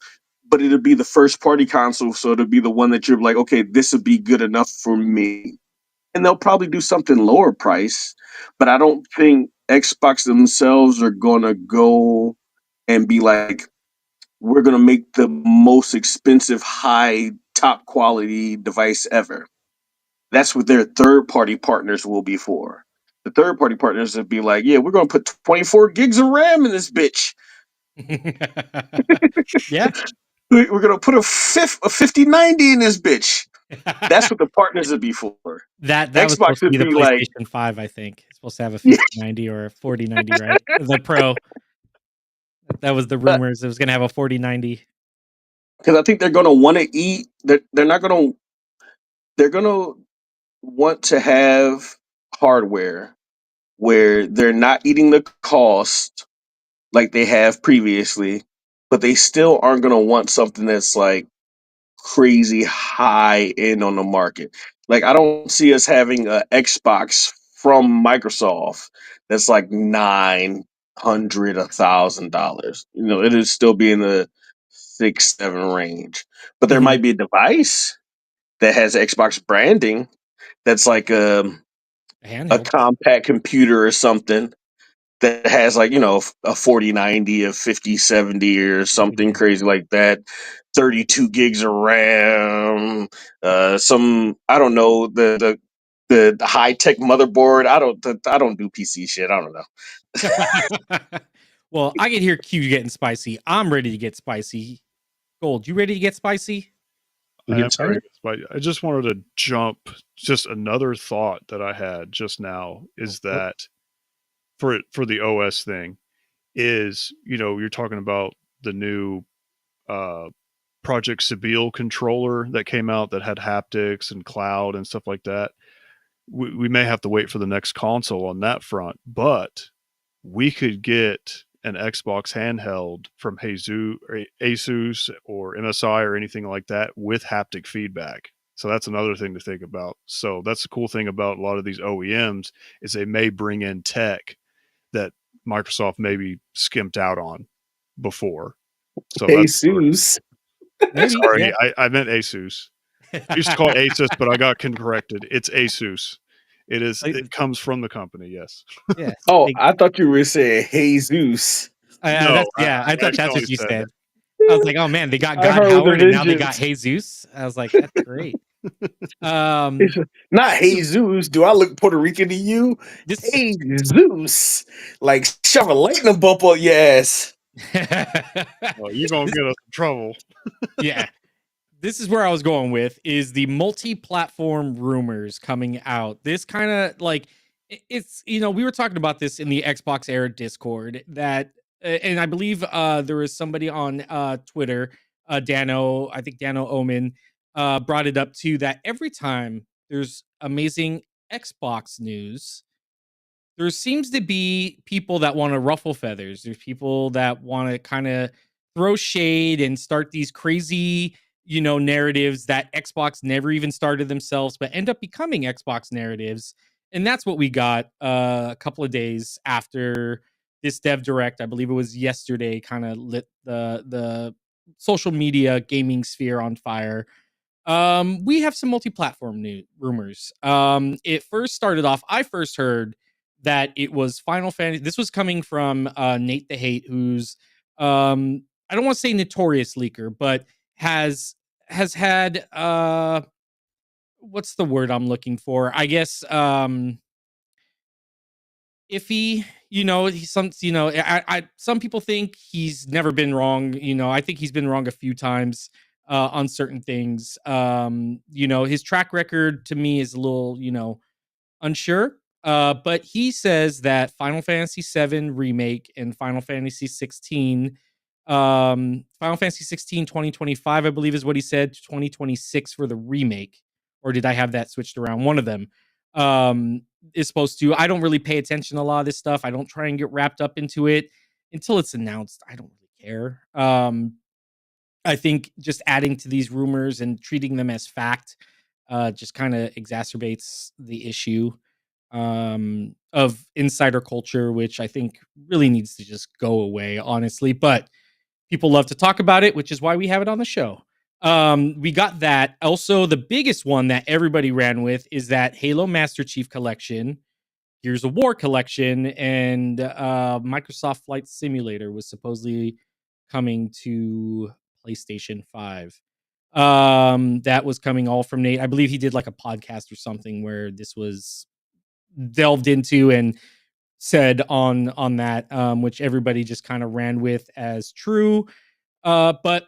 but it'll be the first party console, so it'll be the one that you're like, okay, this would be good enough for me. And they'll probably do something lower price, but I don't think Xbox themselves are gonna go and be like, we're gonna make the most expensive, high, top quality device ever. That's what their third party partners will be for. The third party partners would be like, yeah, we're gonna put 24 gigs of RAM in this bitch. Yeah. We're gonna put a 5090 in this bitch. That's what the partners would be for. That was Xbox supposed to would be the be like, PlayStation 5, I think. It's supposed to have a yeah, 5090 or a 4090, right? The Pro. That was the because rumors. It was gonna have a 4090. I think they're gonna want to eat. They're not gonna. They're gonna want to have hardware where they're not eating the cost like they have previously, but they still aren't gonna want something that's like crazy high end on the market. Like I don't see us having a Xbox from Microsoft that's like $900, $1,000. You know, it is still be in the 6, 7 range. But there Mhm. might be a device that has Xbox branding that's like a Handheld. compact computer or something that has like a 4090, a 5070, or something Yeah. crazy like that, 32 gigs of RAM, some I don't know the high tech motherboard. I don't do PC shit. I don't know. Well, I can hear Q getting spicy. I'm ready to get spicy. Gold, you ready to get spicy? We I am get very started. good, but I just wanted to jump. Just another thought that I had just now Oh, is oh, that for the OS thing is, you're talking about the new uh, Project Sabile controller that came out that had haptics and cloud and stuff like that. We may have to wait for the next console on that front, but we could get an Xbox handheld from Asus or MSI or anything like that with haptic feedback. So that's another thing to think about. So that's the cool thing about a lot of these OEMs is they may bring in tech that Microsoft maybe skimped out on before. So that's Jesus. maybe, sorry, yeah. I meant Asus. I used to call it Asus, but I got corrected. It's Asus. It is. Like, It comes from the company. Yes. yeah. Oh, Like, I thought you were saying Jesus. No, that's yeah. I I thought that's accidentally what you said said. I was like, oh man, they got I God heard with a Howard and now they got vengeance. Jesus. I was like, that's great. Um, Not this is Jesus. Do I look Puerto Rican to you? this. Hey Zeus. Like shove a lightning bolt up your ass. Oh, you're gonna this get us in trouble. yeah. This is where I was going with is the multi-platform rumors coming out. This kind of like it's we were talking about this in the Xbox era Discord that and I believe there was somebody on Twitter, Dano, I think Dano Omen brought it up too that every time there's amazing Xbox news, there seems to be people that want to ruffle feathers. There's people that want to kind of throw shade and start these crazy, narratives that Xbox never even started themselves, but end up becoming Xbox narratives. And that's what we got a couple of days after this dev direct. I believe it was yesterday, kind of lit the social media gaming sphere on fire. We have some multi-platform new rumors. It first started off. I first heard that it was Final Fantasy. This was coming from Nate the Hate, who's I don't want to say notorious leaker, but has had what's the word I'm looking for? I guess iffy. He's some. Some people think he's never been wrong. I think he's been wrong a few times on certain things. His track record to me is a little, unsure. But he says that Final Fantasy VII Remake and Final Fantasy 16 2025, I believe is what he said, 2026 for the remake. Or did I have that switched around? One of them is supposed to. I don't really pay attention to a lot of this stuff. I don't try and get wrapped up into it until it's announced. I don't really care. I think just adding to these rumors and treating them as fact just kind of exacerbates the issue of insider culture, which I think really needs to just go away, honestly. But people love to talk about it, which is why we have it on the show. We got that. Also, the biggest one that everybody ran with is that Halo Master Chief Collection, Gears of War Collection, and Microsoft Flight Simulator was supposedly coming to PlayStation 5. That was coming all from Nate. I believe he did like a podcast or something where this was delved into and said on that, which everybody just kind of ran with as true. But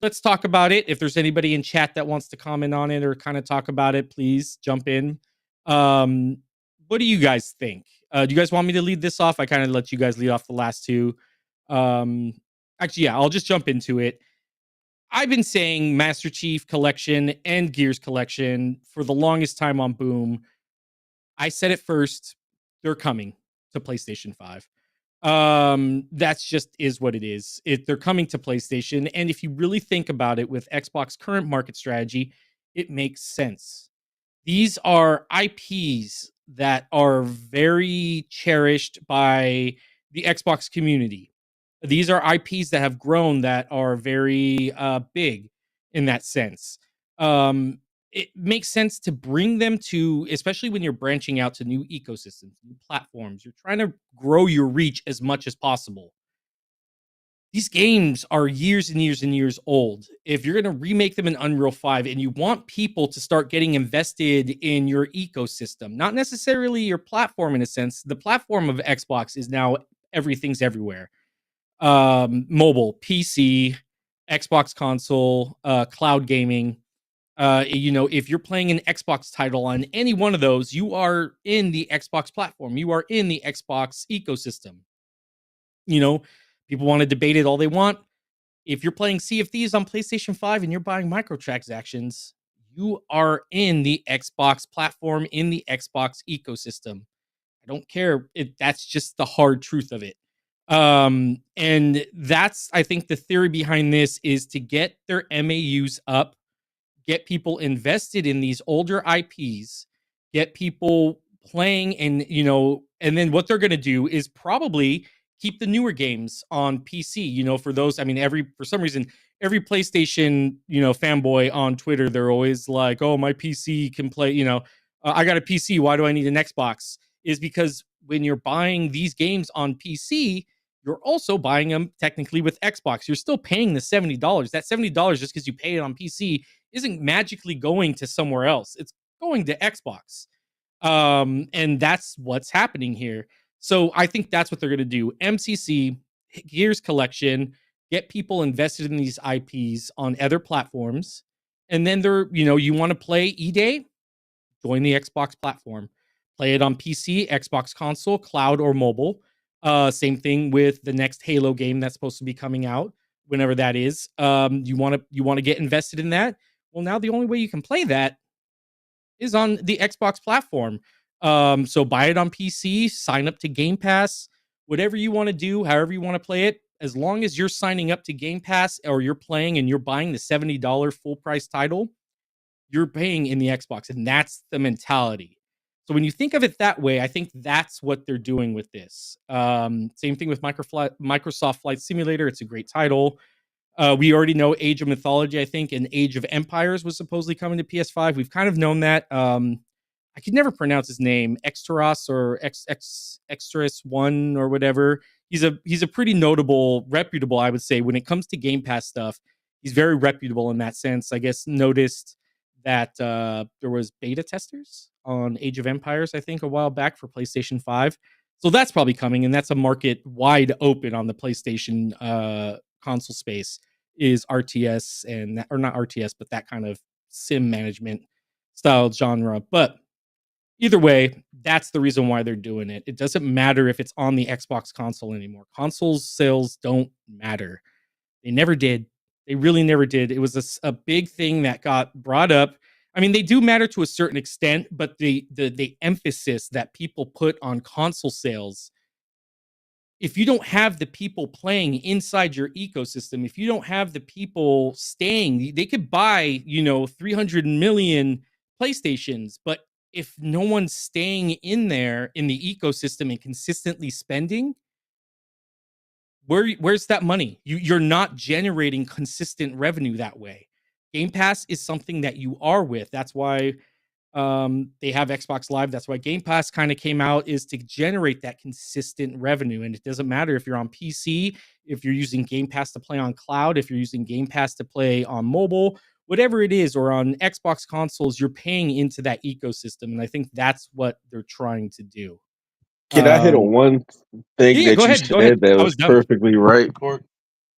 let's talk about it. If there's anybody in chat that wants to comment on it or kind of talk about it, please jump in. What do you guys think? Do you guys want me to lead this off? I kind of let you guys lead off the last two. Actually, yeah, I'll just jump into it. I've been saying Master Chief Collection and Gears Collection for the longest time on Boom. I said it first. They're coming to PlayStation 5. That's just is what it is. They're coming to PlayStation, and if you really think about it with Xbox current market strategy, it makes sense. These are IPs that are very cherished by the Xbox community. These are IPs that have grown that are very big in that sense. It makes sense to bring them to, especially when you're branching out to new ecosystems, new platforms. You're trying to grow your reach as much as possible. These games are years and years and years old. If you're going to remake them in Unreal 5 and you want people to start getting invested in your ecosystem, not necessarily your platform in a sense, the platform of Xbox is now everything's everywhere. Mobile, PC, Xbox console, cloud gaming. If you're playing an Xbox title on any one of those, you are in the Xbox platform. You are in the Xbox ecosystem. People want to debate it all they want. If you're playing Sea of Thieves on PlayStation 5 and you're buying microtransactions, you are in the Xbox platform, in the Xbox ecosystem. I don't care. That's just the hard truth of it. And that's, I think, the theory behind this is to get their MAUs up, get people invested in these older IPs, get people playing, and then what they're going to do is probably keep the newer games on PC. For those, for some reason, every PlayStation, fanboy on Twitter, they're always like, "Oh, my PC can play." I got a PC. Why do I need an Xbox? Is because when you're buying these games on PC, you're also buying them technically with Xbox. You're still paying the $70. That $70, just because you pay it on PC, isn't magically going to somewhere else. It's going to Xbox. And that's what's happening here. So I think that's what they're going to do. MCC, Gears Collection, get people invested in these IPs on other platforms. And then you want to play E-Day, join the Xbox platform. Play it on PC, Xbox console, cloud, or mobile. Same thing with the next Halo game that's supposed to be coming out, whenever that is. You want to get invested in that? Well, now the only way you can play that is on the Xbox platform. So buy it on PC, sign up to Game Pass, whatever you want to do, however you want to play it. As long as you're signing up to Game Pass or you're playing and you're buying the $70 full price title, you're paying in the Xbox, and that's the mentality. So when you think of it that way, I think that's what they're doing with this. Same thing with Microsoft Flight Simulator. It's a great title. We already know Age of Mythology, I think, and Age of Empires was supposedly coming to PS5. We've kind of known that. I could never pronounce his name, Exteros or Extras One or whatever. He's a pretty notable, reputable, I would say, when it comes to Game Pass stuff. He's very reputable in that sense. I guess noticed that there was beta testers on Age of Empires, I think, a while back for PlayStation 5. So that's probably coming, and that's a market wide open on the PlayStation console space, is RTS or not RTS, but that kind of sim management style genre. But either way, that's the reason why they're doing it. It doesn't matter if it's on the Xbox console anymore. Console sales don't matter. They never did. They really never did. It was a big thing that got brought up. They do matter to a certain extent, but the emphasis that people put on console sales, if you don't have the people playing inside your ecosystem, if you don't have the people staying, they could buy, 300 million PlayStations, but if no one's staying in there in the ecosystem and consistently spending, where's that money? You're not generating consistent revenue that way. Game Pass is something that you are with. That's why they have Xbox Live. That's why Game Pass kind of came out, is to generate that consistent revenue. And it doesn't matter if you're on PC, if you're using Game Pass to play on cloud, if you're using Game Pass to play on mobile, whatever it is, or on Xbox consoles, you're paying into that ecosystem. And I think that's what they're trying to do. Can I hit on one thing Yeah, that go you ahead. Go ahead. said that I was was done. perfectly right, Cork?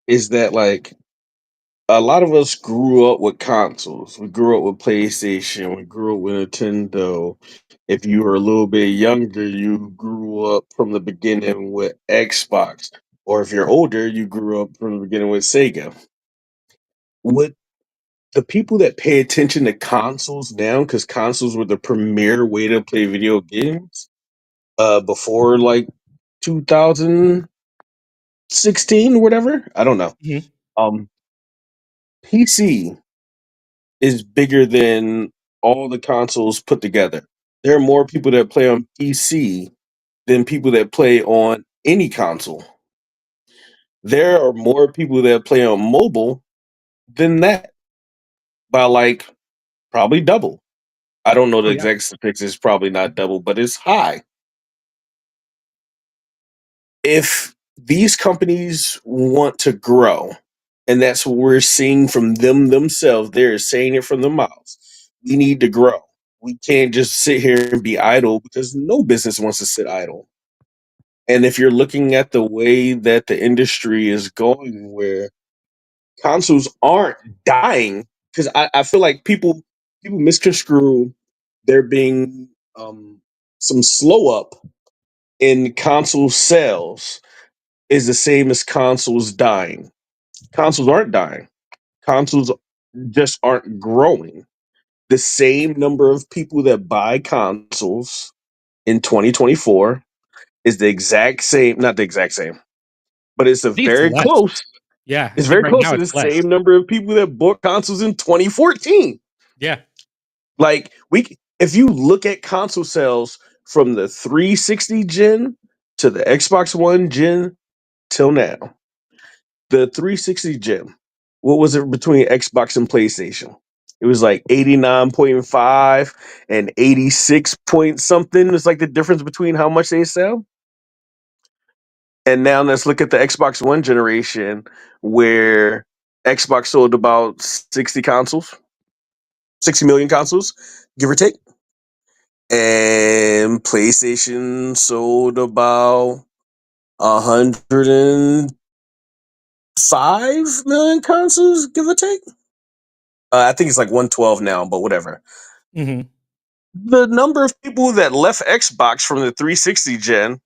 Is that like a lot of us grew up with consoles. We grew up with PlayStation. We grew up with Nintendo. If you were a little bit younger, you grew up from the beginning with Xbox. Or if you're older, you grew up from the beginning with Sega. With the people that pay attention to consoles now, because consoles were the premier way to play video games before like 2016 or whatever. I don't know. Mhm. Um, PC is bigger than all the consoles put together. There are more people that play on PC than people that play on any console. There are more people that play on mobile than that by like probably double. I don't know the Oh, yeah. exact statistics, it's probably not double, but it's high. If these companies want to grow, and that's what we're seeing from them themselves, they're saying it from their mouths. We need to grow. We can't just sit here and be idle because no business wants to sit idle. And if you're looking at the way that the industry is going, where consoles aren't dying, because I feel like people misconstrue there being some slow up in console sales is the same as consoles dying. Consoles aren't dying. Consoles just aren't growing. The same number of people that buy consoles in 2024 is the exact same, not the exact same, but it's a I think it's very less. close. Yeah, I It's think very right close now to the it's less. same number of people that bought consoles in 2014. Yeah. Like if you look at console sales from the 360 gen to the Xbox One gen till now, the 360 gen, what was it between Xbox and PlayStation? It was like 89.5 and 86 point something. It's like the difference between how much they sell. And now let's look at the Xbox One generation where Xbox sold about 60 consoles, 60 million consoles, give or take. And PlayStation sold about 105 million consoles, give or take. I think it's like 112 now, but whatever. Mhm. The number of people that left Xbox from the 360 gen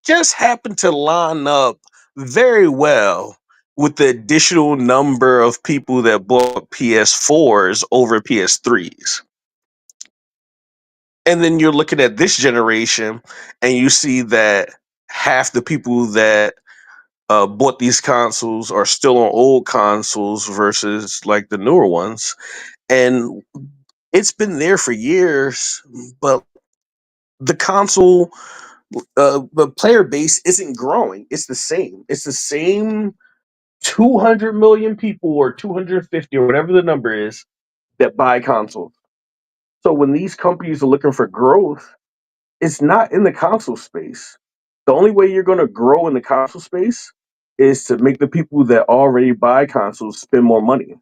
just happened to line up very well with the additional number of people that bought PS4s over PS3s. And then you're looking at this generation and you see that half the people that bought these consoles are still on old consoles versus like the newer ones. And it's been there for years, but the console, the player base isn't growing. It's the same. It's the same 200 million people or 250 or whatever the number is that buy consoles. So when these companies are looking for growth, it's not in the console space. The only way you're going to grow in the console space is to make the people that already buy consoles spend more money.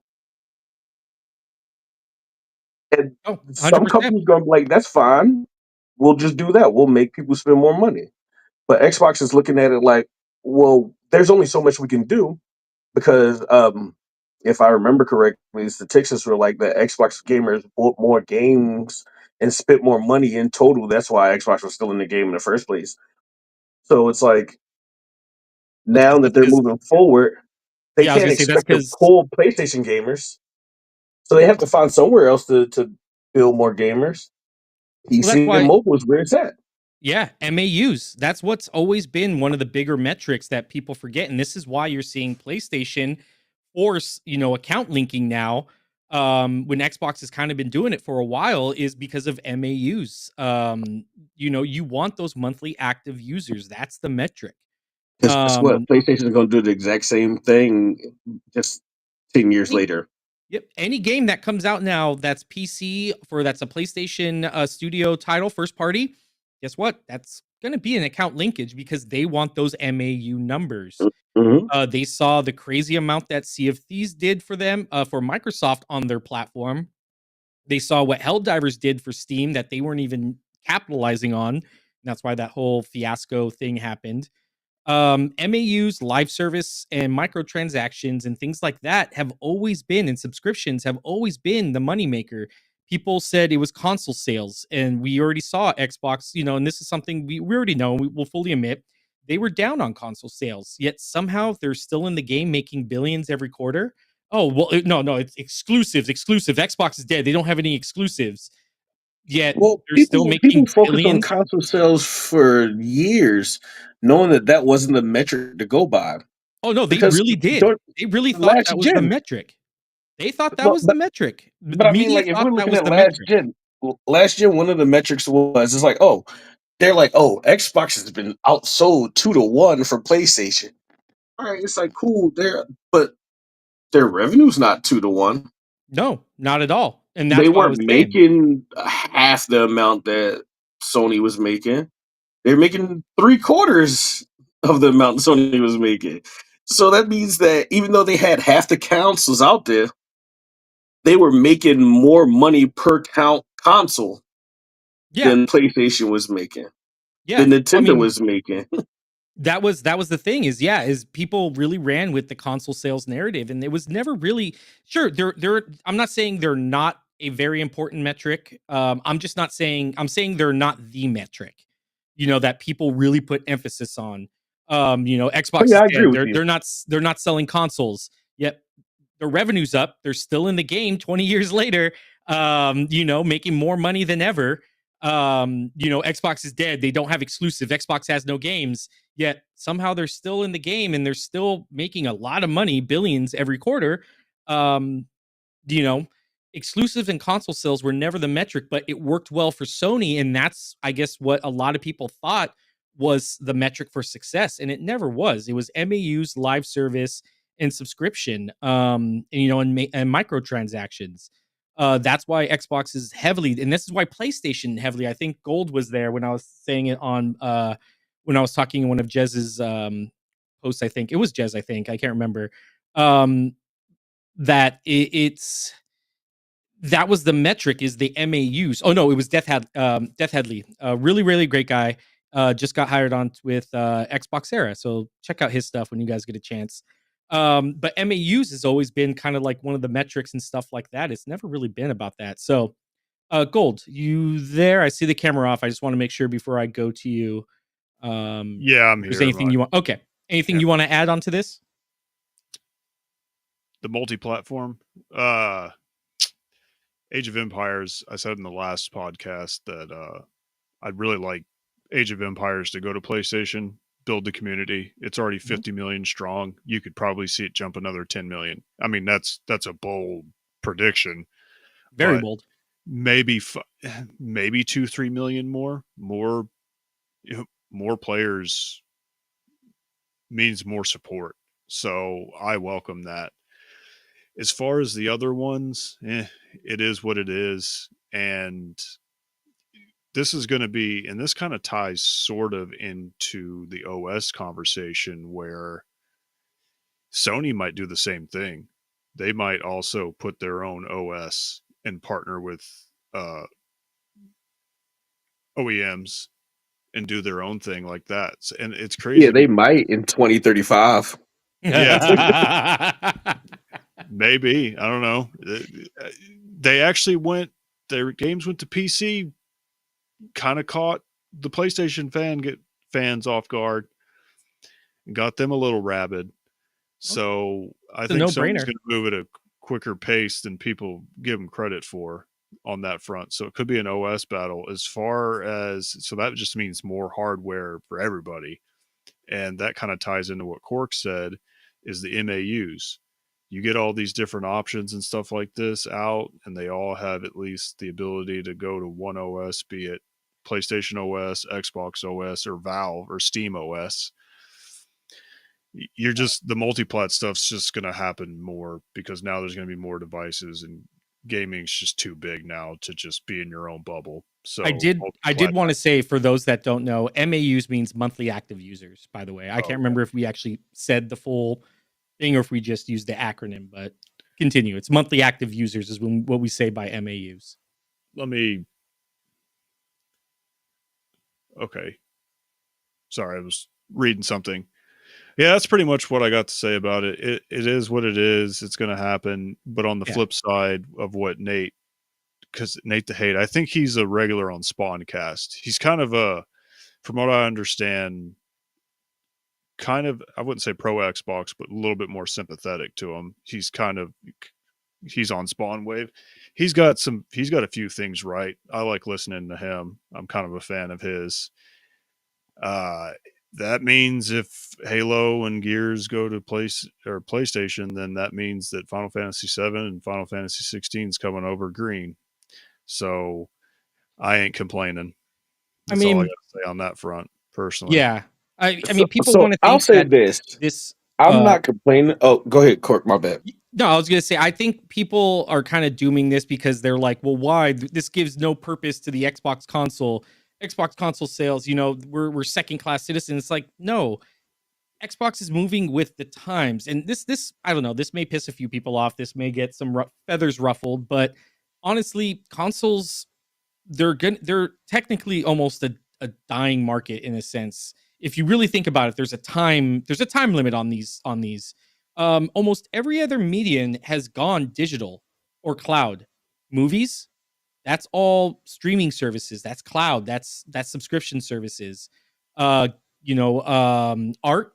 And Oh, some 100%. companies going to be like, that's fine. We'll just do that. We'll make people spend more money. But Xbox is looking at it like, well, there's only so much we can do because if I remember correctly, statistics were like the Xbox gamers bought more games and spent more money in total. That's why Xbox was still in the game in the first place. So it's like Well, now that that's they're because moving forward, they yeah, I was can't gonna say that's expect to because pull PlayStation gamers. So they have to find somewhere else to build more gamers. well, that's PC and why mobile is where it's at. yeah, MAUs. That's what's always been one of the bigger metrics that people forget, and this is why you're seeing PlayStation force, account linking now, when Xbox has kind of been doing it for a while is because of MAUs. You want those monthly active users. That's the metric. Because guess what? Um, PlayStation is going to do the exact same thing just 10 years any later. Yep, any game that comes out now that's PC that's a PlayStation Studio title, first party. Guess what? That's going to be an account linkage because they want those MAU numbers. Hmm. They saw the crazy amount that Sea of Thieves did for them for Microsoft on their platform. They saw what Helldivers did for Steam that they weren't even capitalizing on. And that's why that whole fiasco thing happened. MAUs, live service, and microtransactions and things like that have always been, and subscriptions have always been the moneymaker. People said it was console sales, and we already saw Xbox, and this is something we already know, we will fully admit, they were down on console sales, yet somehow they're still in the game making billions every quarter. Oh, well, no, it's exclusives. Xbox is dead. They don't have any exclusives, yet Well, they're still people making focused on billions. console sales for years, knowing that that wasn't the metric to go by. Oh, no, they Because really did. during They really thought last that was the gen, metric. They thought that well, was the metric. The but I mean, media like if thought we're that looking was at the metric. last gen, one of the metrics was it's like, oh, they're like, oh, Xbox has been outsold 2-1 for PlayStation. All right, it's like cool there, but their revenue's not 2-1. No, not at all. And They that's what I was weren't saying. making half the amount that Sony was making. They're making 3/4 of the amount Sony was making. So that means that even though they had half the consoles out there, they were making more money per count console Yeah. than PlayStation was making, Yeah. than I Nintendo mean, was making. that was the thing is people really ran with the console sales narrative, and it was never really sure. They're I'm not saying they're not a very important metric. I'm saying they're not the metric, that people really put emphasis on. But Xbox yeah, is I agree dead. with They're you. they're not they're not selling consoles yet. Their revenue's up. They're still in the game 20 years later, making more money than ever. Xbox is dead. They don't have exclusive. Xbox has no games, yet somehow they're still in the game and they're still making a lot of money, billions every quarter. Um, you know, Exclusives and console sales were never the metric, but it worked well for Sony. And that's, I guess, what a lot of people thought was the metric for success. And it never was. It was MAUs, live service, and subscription, and microtransactions. That's why Xbox is heavily, and this is why PlayStation heavily. I think Gold was there when I was saying it on, when I was talking in one of Jez's posts. I think it was Jez. I think I can't remember. Um, that it's that was the metric, is the MAUs. Oh no, it was Death Headley, a really really great guy. Just got hired on with Xbox Era, so check out his stuff when you guys get a chance. But MAUs has always been kind of like one of the metrics and stuff like that. It's never really been about that. So, Gold, you there? I see the camera off. I just want to make sure before I go to you. Yeah, I'm If there's here. anything you want, okay. Anything Yeah. you want to add on to this? The multi-platform. Uh, Age of Empires. I said in the last podcast that I'd really like Age of Empires to go to PlayStation, build the community. It's already 50 million strong. You could probably see it jump another 10 million. I mean, that's a bold prediction, Very but bold. maybe maybe 2-3 million more more players means more support. So I welcome that. As far as the other ones, it is what it is. And this is going to be, and this kind of ties sort of into the OS conversation where Sony might do the same thing. They might also put their own OS and partner with uh, OEMs and do their own thing like that. And it's Yeah, crazy. they might in 2035. Yeah, it's maybe. I don't know. They actually their games went to PC, kind of caught the PlayStation fans off guard and got them a little rabid. So I It's a think Sony's no-brainer. going to move at a quicker pace than people give them credit for on that front. So it could be an OS battle as far as, so that just means more hardware for everybody. And that kind of ties into what Cork said is the MAUs. You get all these different options and stuff like this out, and they all have at least the ability to go to one OS, be it PlayStation OS, Xbox OS, or Valve or Steam OS. You're just, the multiplat stuff's just going to happen more because now there's going to be more devices, and gaming's just too big now to just be in your own bubble. So I did want to say, for those that don't know, MAUs means monthly active users, by the way. I Oh, can't remember if we actually said the full thing or if we just used the acronym, but continue. It's monthly active users is what we say by MAUs. let me. Okay. Sorry, I was reading something. Yeah, that's pretty much what I got to say about it. It is what it is. It's going to happen. But on the Yeah. flip side of what Nate, because Nate the Hate, I think he's a regular on Spawncast. He's kind of a, from what I understand, kind of, I wouldn't say pro Xbox, but a little bit more sympathetic to him. He's on Spawn Wave. He's got a few things right. I like listening to him. I'm kind of a fan of his. Uh, that means if Halo and Gears go to PlayStation, then that means that Final Fantasy 7 and Final Fantasy 16 is coming over green. So I ain't complaining. I That's all I got mean, to say on that front, personally. yeah. I So, mean, people so want to I'll think say that this: this. I'm not complaining. Oh, go ahead, Cork. My bad. No, I was gonna say I think people are kind of dooming this because they're like, well, why? This gives no purpose to the Xbox console. Xbox console sales, we're second class citizens. It's like, no, Xbox is moving with the times, and this I don't know. This may piss a few people off. This may get some feathers ruffled, but honestly, consoles they're technically almost a dying market in a sense. If you really think about it, there's a time limit on these. Almost every other medium has gone digital or cloud. Movies, that's all streaming services. That's cloud. That's subscription services. Uh, art,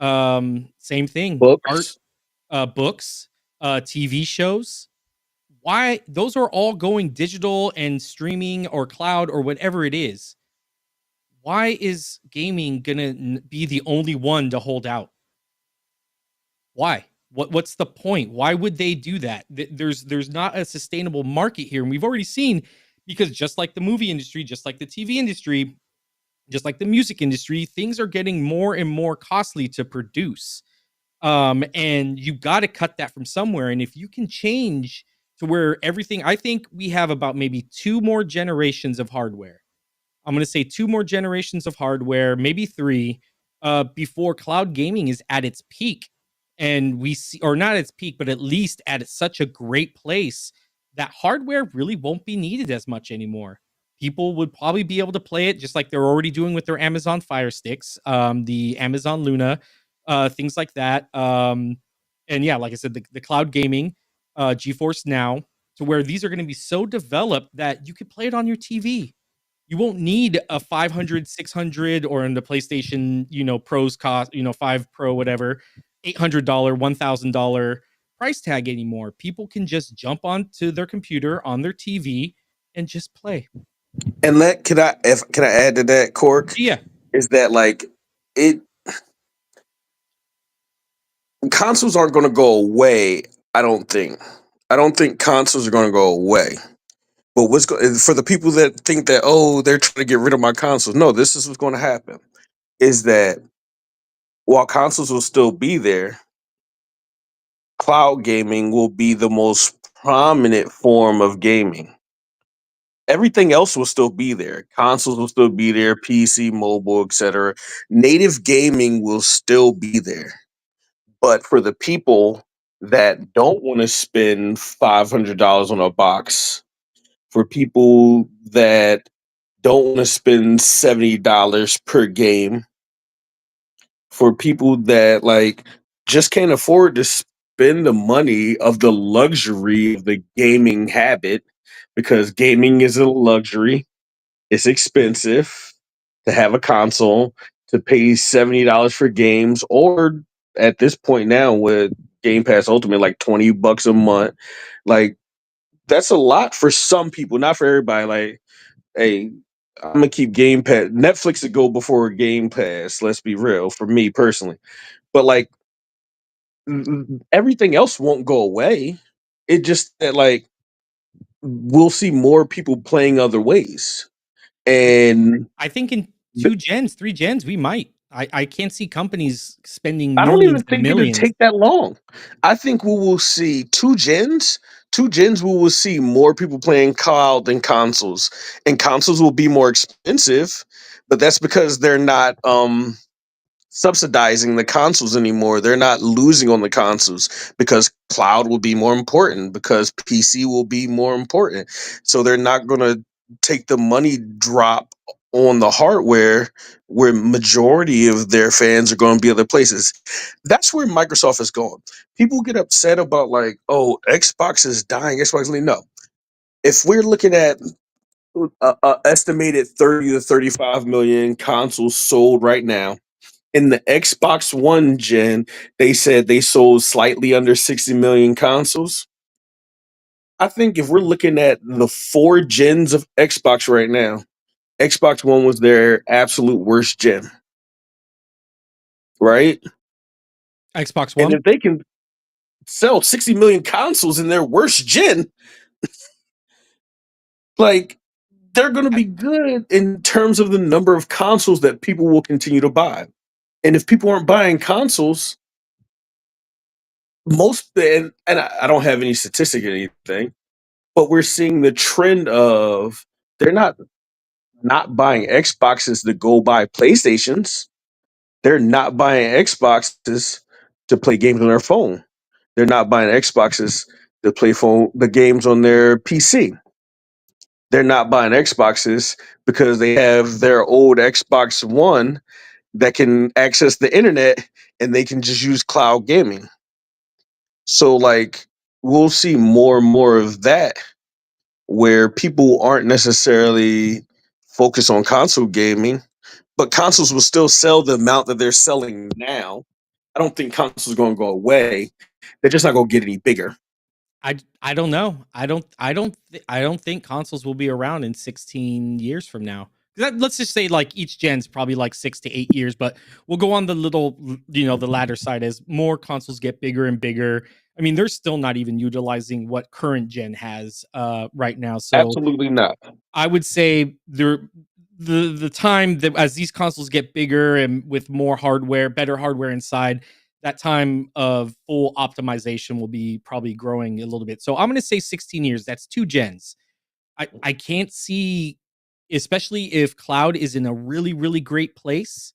same thing. Art, Books. books, TV shows. Why those are all going digital and streaming or cloud or whatever it is. Why is gaming gonna be the only one to hold out? Why? What's the point? Why would they do that? There's not a sustainable market here, and we've already seen because just like the movie industry, just like the TV industry, just like the music industry, things are getting more and more costly to produce. And you got to cut that from somewhere. And if you can change to where everything, I think we have about maybe two more generations of hardware. I'm going to say two more generations of hardware, maybe three, before cloud gaming is at its peak. And we see, or not its peak, but at least at such a great place that hardware really won't be needed as much anymore. People would probably be able to play it just like they're already doing with their Amazon Fire Sticks, the Amazon Luna, things like that. And yeah, like I said, the cloud gaming, GeForce Now, to where these are going to be so developed that you could play it on your TV. You won't need a 500, 600, or in the PlayStation, pros cost, 5 Pro, whatever, $800, $1,000 price tag anymore. People can just jump onto their computer on their TV and just play. And can I add to that, Cork? Yeah. Is that like it? Consoles aren't going to go away. I don't think. I don't think consoles are going to go away. But for the people that think that they're trying to get rid of my consoles? No, this is what's going to happen. Is that while consoles will still be there, cloud gaming will be the most prominent form of gaming. Everything else will still be there. Consoles will still be there, PC, mobile, etc. Native gaming will still be there. But for the people that don't want to spend $500 on a box, for people that don't want to spend $70 per game, for people that just can't afford to spend the money of the luxury of the gaming habit, because gaming is a luxury. It's expensive to have a console, to pay $70 for games, or at this point now with Game Pass Ultimate, like $20 a month. Like, that's a lot for some people, not for everybody. Like, hey, I'm gonna keep Game Pass. Netflix to go before Game Pass. Let's be real. For me personally, but like everything else won't go away. It just that we'll see more people playing other ways, and I think in th- 2 gens, 3 gens, we might. I can't see companies spending I don't millions even and think it'll millions. take that long. I think we will see 2 gens. 2 gens, we will see more people playing cloud than consoles, and consoles will be more expensive. But that's because they're not subsidizing the consoles anymore. They're not losing on the consoles because cloud will be more important, because PC will be more important. So they're not going to take the money drop on the hardware where majority of their fans are going to be other places. That's where Microsoft is going. People get upset about like, oh, Xbox is dying. Xbox is no. If we're looking at estimated 30 to 35 million consoles sold right now, in the Xbox One gen, they said they sold slightly under 60 million consoles. I think if we're looking at the four gens of Xbox right now, Xbox One was their absolute worst gen, right? Xbox And One. if they can sell 60 million consoles in their worst gen, like they're going to I, be good in terms of the number of consoles that people will continue to buy. And if people aren't buying consoles, I don't have any statistic or anything, but we're seeing the trend of they're not buying Xboxes to go buy PlayStations. They're not buying Xboxes to play games on their phone. They're not buying Xboxes to play the games on their PC. They're not buying Xboxes because they have their old Xbox One that can access the internet and they can just use cloud gaming. So like we'll see more and more of that where people aren't necessarily focused on console gaming, but consoles will still sell the amount that they're selling now. I don't think consoles are going to go away. They're just not going to get any bigger. I don't know. I don't think consoles will be around in 16 years from now. Let's just say like each gen's probably like 6 to 8 years, but we'll go on the little, the latter side as more consoles get bigger and bigger. I mean, they're still not even utilizing what current gen has right now. So Absolutely not. I would say the time that as these consoles get bigger and with more hardware, better hardware inside, that time of full optimization will be probably growing a little bit. So I'm going to say 16 years. That's two gens. I can't see, especially if cloud is in a really, really great place.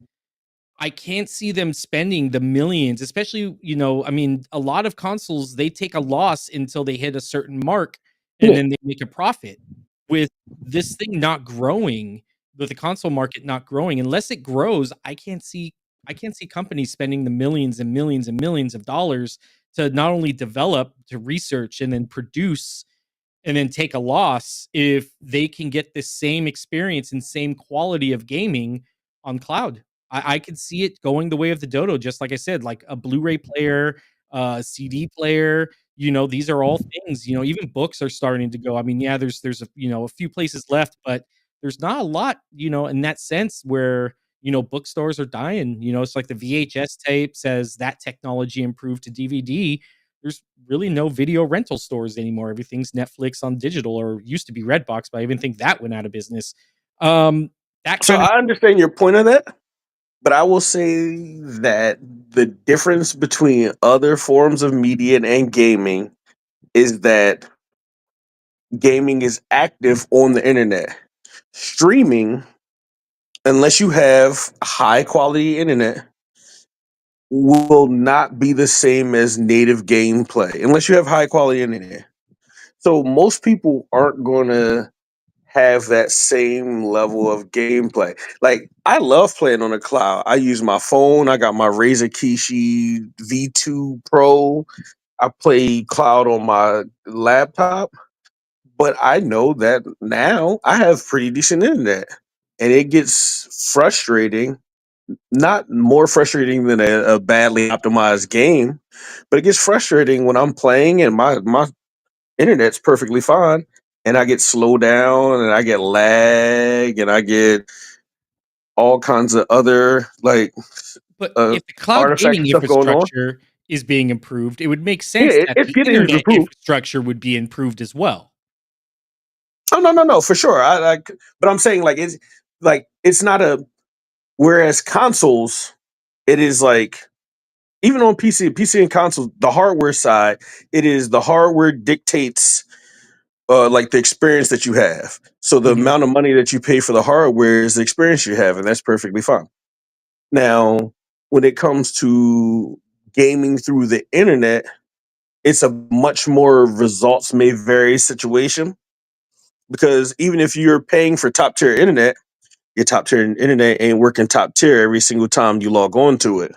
I can't see them spending the millions, especially, I mean, a lot of consoles, they take a loss until they hit a certain mark and Yeah. then they make a profit. With this thing not growing, with the console market not growing, unless it grows, I can't see companies spending the millions and millions and millions of dollars to not only develop, to research and then produce and then take a loss if they can get the same experience and same quality of gaming on cloud. I could see it going the way of the dodo, just like I said, like a Blu-ray player, CD player. These are all things. Even books are starting to go. I mean, yeah, there's a few places left, but there's not a lot, in that sense where bookstores are dying. It's like the VHS tapes as that technology improved to DVD. There's really no video rental stores anymore. Everything's Netflix on digital or used to be Redbox, but I even think that went out of business. Um, that So kind of I understand your point of that, but I will say that the difference between other forms of media and gaming is that gaming is active on the internet. Streaming, unless you have high quality internet, will not be the same as native gameplay unless you have high quality internet. So most people aren't going to have that same level of gameplay. Like I love playing on the cloud. I use my phone. I got my Razer Kishi V2 Pro. I play cloud on my laptop, but I know that now I have pretty decent internet, and it gets frustrating. Not more frustrating than a badly optimized game, but it gets frustrating when I'm playing and my internet's perfectly fine, and I get slowed down, and I get lag, and I get all kinds of other like but uh, if the cloud artifacts gaming and stuff going on. infrastructure is being improved, it would make Yeah, sense that it's the getting internet improved. infrastructure would be improved as well. Oh no, for sure. I like, but I'm saying like it's not a. Whereas consoles, it is like even on PC and console, the hardware side, it is the hardware dictates like the experience that you have. So the Mhm. amount of money that you pay for the hardware is the experience you have, and that's perfectly fine. Now, when it comes to gaming through the internet, it's a much more results may vary situation because even if you're paying for top tier internet, your top tier internet ain't working top tier every single time you log on to it.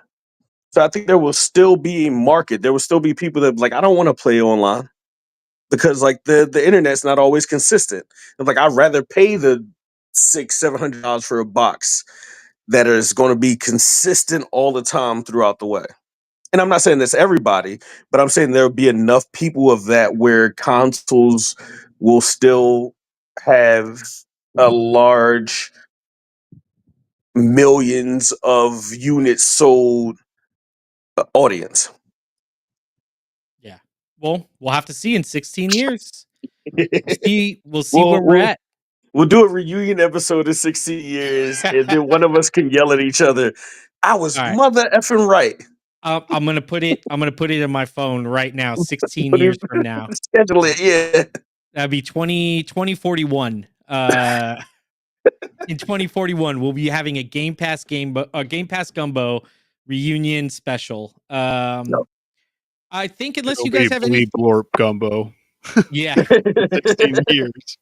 So I think there will still be a market. There will still be people that like, I don't want to play online because like the internet's not always consistent. Like I'd rather pay the $600-700 for a box that is going to be consistent all the time throughout the way. And I'm not saying that's everybody, but I'm saying there'll be enough people of that where consoles will still have a large millions of units sold audience. Yeah. Well, we'll have to see in 16 years. We'll see we'll, where we're we'll at. we'll do a reunion episode in 60 years, and then one of us can yell at each other. I was All right. mother effing right. I'm gonna put it in my phone right now. 16 But years from now, schedule it, yeah. that'd be 2041. In 2041, we'll be having a Game Pass Gumbo reunion special. I think unless It'll you be guys have any, bleep blorp gumbo. yeah, 16 years.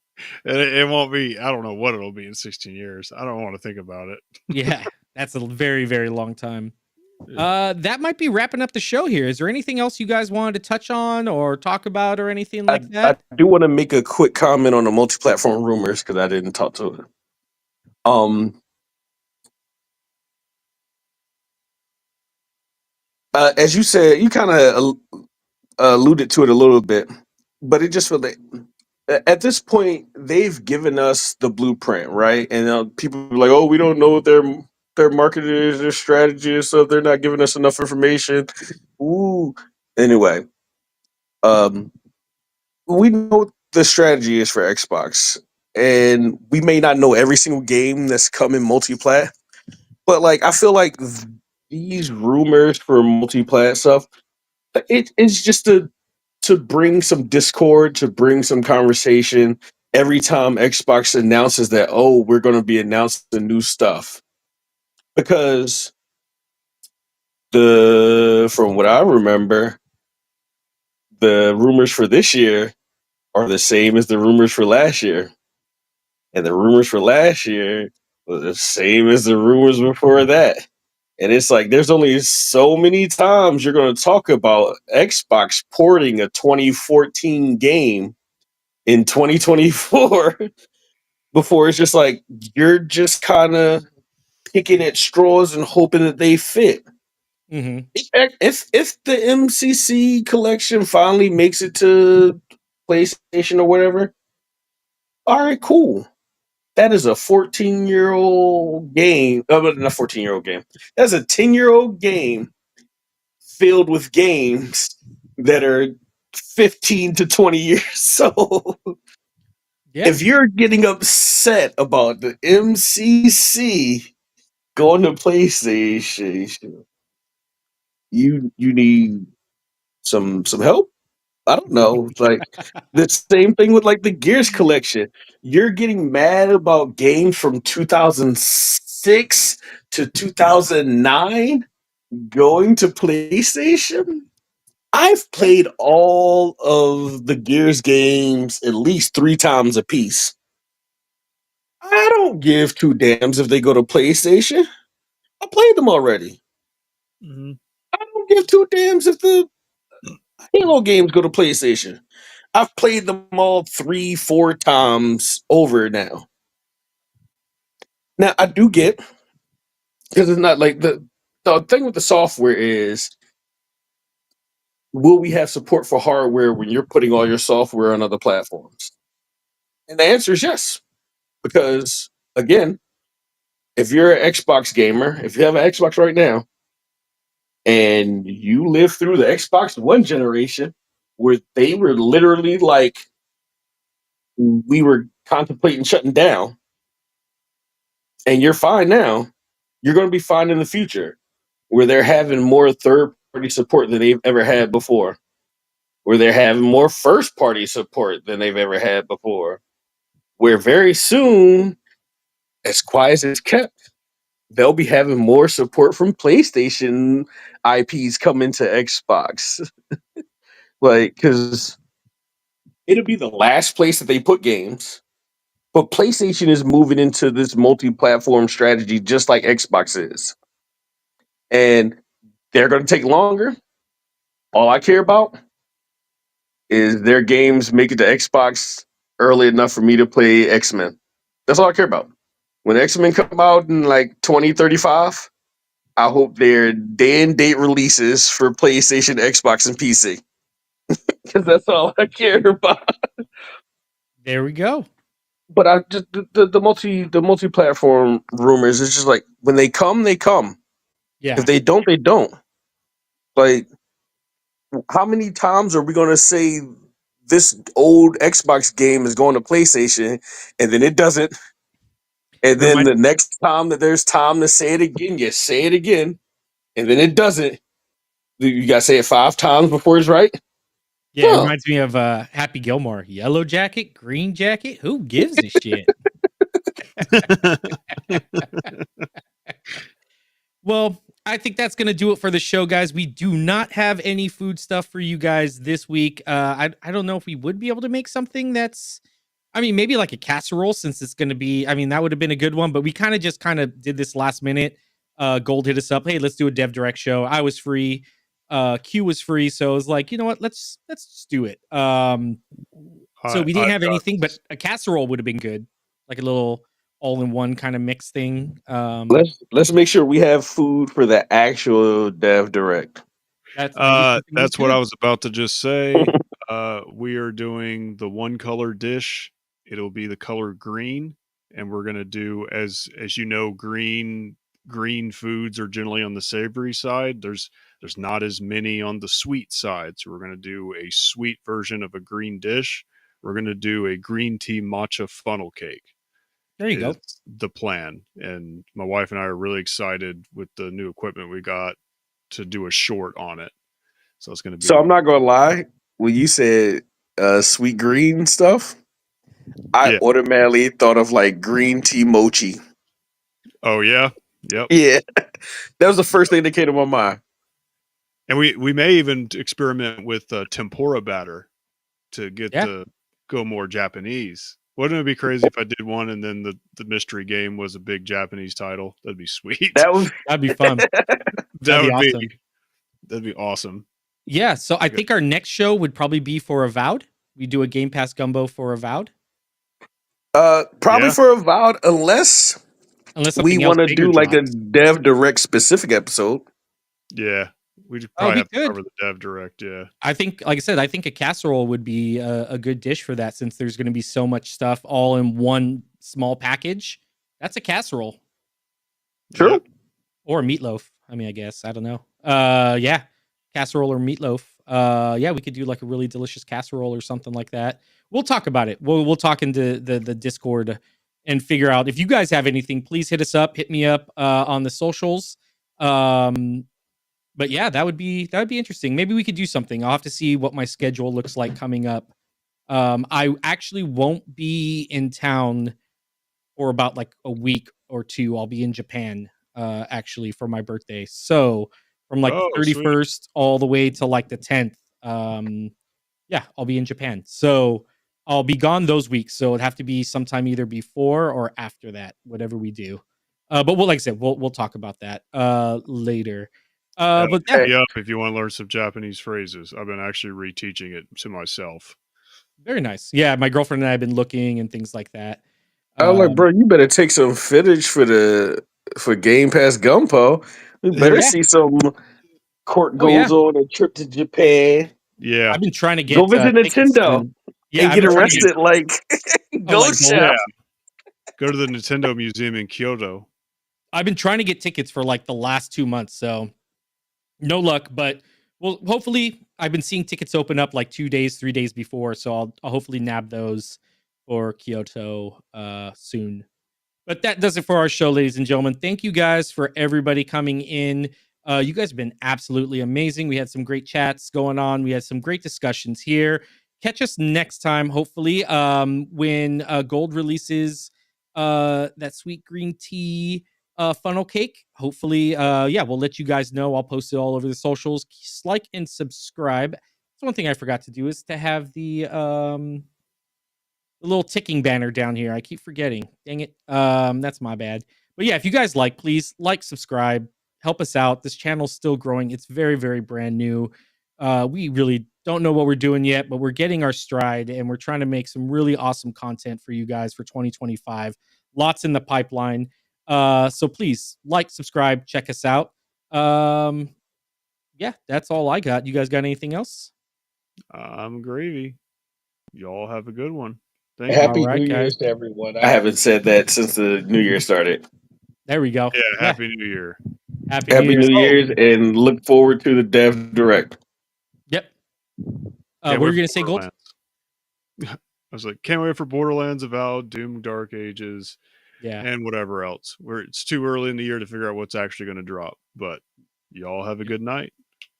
And it won't be, I don't know what it'll be in 16 years. I don't want to think about it. yeah, that's a very very long time. That might be wrapping up the show here. Is there anything else you guys wanted to touch on or talk about or anything like I that? do want to make a quick comment on the multi-platform rumors because I didn't talk to it. Um, as you said, you kind of alluded to it a little bit, but it just felt like at this point they've given us the blueprint, right? And people are like, "Oh, we don't know what their market is, their strategy is, so they're not giving us enough information." Ooh. Anyway, um, we know what the strategy is for Xbox, and we may not know every single game that's coming multiplat, but like I feel like these rumors for multiplat stuff, it's just to bring some discord, to bring some conversation every time Xbox announces that, oh, we're going to be announcing new stuff. Because the from what I remember, the rumors for this year are the same as the rumors for last year. And the rumors for last year were the same as the rumors before that. And it's like there's only so many times you're going to talk about Xbox porting a 2014 game in 2024 before it's just like you're just kind of picking at straws and hoping that they fit. Mm-hmm. If the MCC collection finally makes it to PlayStation or whatever, all right, cool. That is a 14-year-old game. Oh, but not 14-year-old game. That's a 10-year-old game filled with games that are 15 to 20 years old. Yeah. If you're getting upset about the MCC going to PlayStation, you need some help. I don't know. Like the same thing with like the Gears collection. You're getting mad about games from 2006 to 2009 going to PlayStation. I've Yeah. played all of the Gears games at least 3 times a piece. I don't give two damns if they go to PlayStation. I played them already. Mm-hmm. I don't give two damns if the Halo games go to PlayStation. I've played them all 3, 4 times over now. Now I do get because it's not like the thing with the software is will we have support for hardware when you're putting all your software on other platforms? And the answer is yes. Because again, if you're an Xbox gamer, if you have an Xbox right now, and you live through the Xbox One generation where they were literally like we were contemplating shutting down, and you're fine now, you're going to be fine in the future where they're having more third party support than they've ever had before, where they're having more first party support than they've ever had before, where very soon, as quiet as it's kept, they'll be having more support from PlayStation IPs coming to Xbox. Like, because it'll be the last place that they put games, But PlayStation is moving into this multi-platform strategy just like Xbox is. And they're going to take longer. All I care about is their games make it to Xbox early enough for me to play X-Men. That's all I care about. When X-Men come out in like 2035, I hope they're day and date releases for PlayStation, Xbox, and PC. Because that's all I care about. There we go. But I just the multi-platform rumors is just like when they come, they come. Yeah. If they don't, they don't. Like, how many times are we gonna say this old Xbox game is going to PlayStation and then it doesn't? And then Remind the next time that there's time to say it again, you say it again, and then it doesn't. You gotta say it 5 times before it's right. Yeah, it Huh. reminds me of Happy Gilmore. Yellow jacket, green jacket. Who gives a shit? Well, I think that's going to do it for the show, guys. We do not have any food stuff for you guys this week. I don't know if we would be able to make something that's, I mean, maybe like a casserole since it's going to be, I mean, that would have been a good one, but we kind of did this last minute. Gold hit us up. Hey, let's do a Dev Direct show. I was free. Q was free. So I was like, you know what? Let's just do it. So we didn't I've have got anything, but a casserole would have been good. Like a little all-in-one kind of mix thing. Let's make sure we have food for the actual Dev Direct. That's maybe something we That's what I could. was about to just say. We are doing the one color dish. It'll be the color green, and we're gonna do as you know, green foods are generally on the savory side. There's not as many on the sweet side, so we're gonna do a sweet version of a green dish. We're gonna do a green tea matcha funnel cake. There you go. Is the plan, and my wife and I are really excited with the new equipment we got to do a short on it. So it's going to So I'm be not gonna lie. When you said sweet green stuff, I yeah. automatically thought of like green tea mochi. Oh yeah. Yep. Yeah, that was the first thing that came to my mind. And we may even experiment with tempura batter to get Yeah, the go more Japanese. Wouldn't it be crazy if I did one and then the mystery game was a big Japanese title? That'd be sweet. That was that'd be fun. That That'd be would be awesome. that'd be awesome. Yeah, so I Okay. think our next show would probably be for Avowed. We do a Game Pass Gumbo for Avowed, probably Yeah. for Avowed, unless unless we something else want to bigger do like a drops. Dev Direct specific episode. Yeah. We'd Oh, probably we have to could. cover the dev direct. Yeah. I think, like I said, I think a casserole would be a good dish for that since there's going to be so much stuff all in one small package. That's a casserole Yep. True. or a meatloaf. I mean, I guess I don't know. Yeah, casserole or meatloaf. Yeah, we could do like a really delicious casserole or something like that. We'll talk about it. We'll talk into the Discord and figure out if you guys have anything. Please hit us up. Hit me up on the socials. But yeah, that would be interesting. Maybe we could do something. I'll have to see what my schedule looks like coming up. I actually won't be in town for about like a week or two. I'll be in Japan actually for my birthday. So from like the Oh, sweet. 31st all the way to like the 10th. Yeah, I'll be in Japan. So I'll be gone those weeks. So it'd have to be sometime either before or after that, whatever we do. But we'll, like I said, we'll talk about that later. Yeah, But hit yeah, Hey, me up if you want to learn some Japanese phrases. I've been actually reteaching it to myself. very nice. Yeah, my girlfriend and I have been looking and things like that. I was like, Um, bro, you better take some footage for Game Pass Gumpo. We better yeah. see some court Oh yeah. goes on a trip to Japan. Yeah. I've been trying to Go get visit tickets Nintendo to. Yeah, and I've get been trying to get. arrested like Oh, like Ghost Gold. Chef. Yeah. Go to the Nintendo Museum in Kyoto. I've been trying to get tickets for like the last 2 months, so no luck. But well, hopefully, I've been seeing tickets open up like 2 days, 3 days before, so I'll hopefully nab those for Kyoto soon. But that does it for our show, ladies and gentlemen. Thank you guys for everybody coming in. You guys have been absolutely amazing. We had some great chats going on. We had some great discussions here. Catch us next time, hopefully, when Gold releases that sweet green tea funnel cake. Hopefully, yeah, we'll let you guys know. I'll post it all over the socials. Like and subscribe. That's one thing I forgot to do is to have the little ticking banner down here. I keep forgetting. Dang it. That's my bad. But yeah, if you guys like, please like, subscribe, help us out. This channel's still growing. It's very, very brand new. We really don't know what we're doing yet, but we're getting our stride and we're trying to make some really awesome content for you guys for 2025. Lots in the pipeline. So please like, subscribe, check us out. Yeah, that's all I got. You guys got anything else? I'm gravy. Y'all have a good one. Thank you. Happy All right, New guys. Year's to everyone. I haven't said that since the new year started. There we go. Yeah, Happy New Year. Happy New Happy Year's. New Year's, and look forward to the Dev Direct. Yep. Can't What were wait you gonna for say, Gold? Borderlands. I was like, can't wait for Borderlands Avowed, Doom Dark Ages, Yeah. and whatever else. Where it's too early in the year to figure out what's actually going to drop. But y'all have a good night.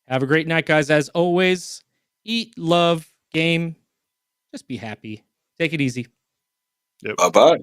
Have a great night, guys. As always, eat, love, game. Just be happy. Take it easy. Yep. Bye bye.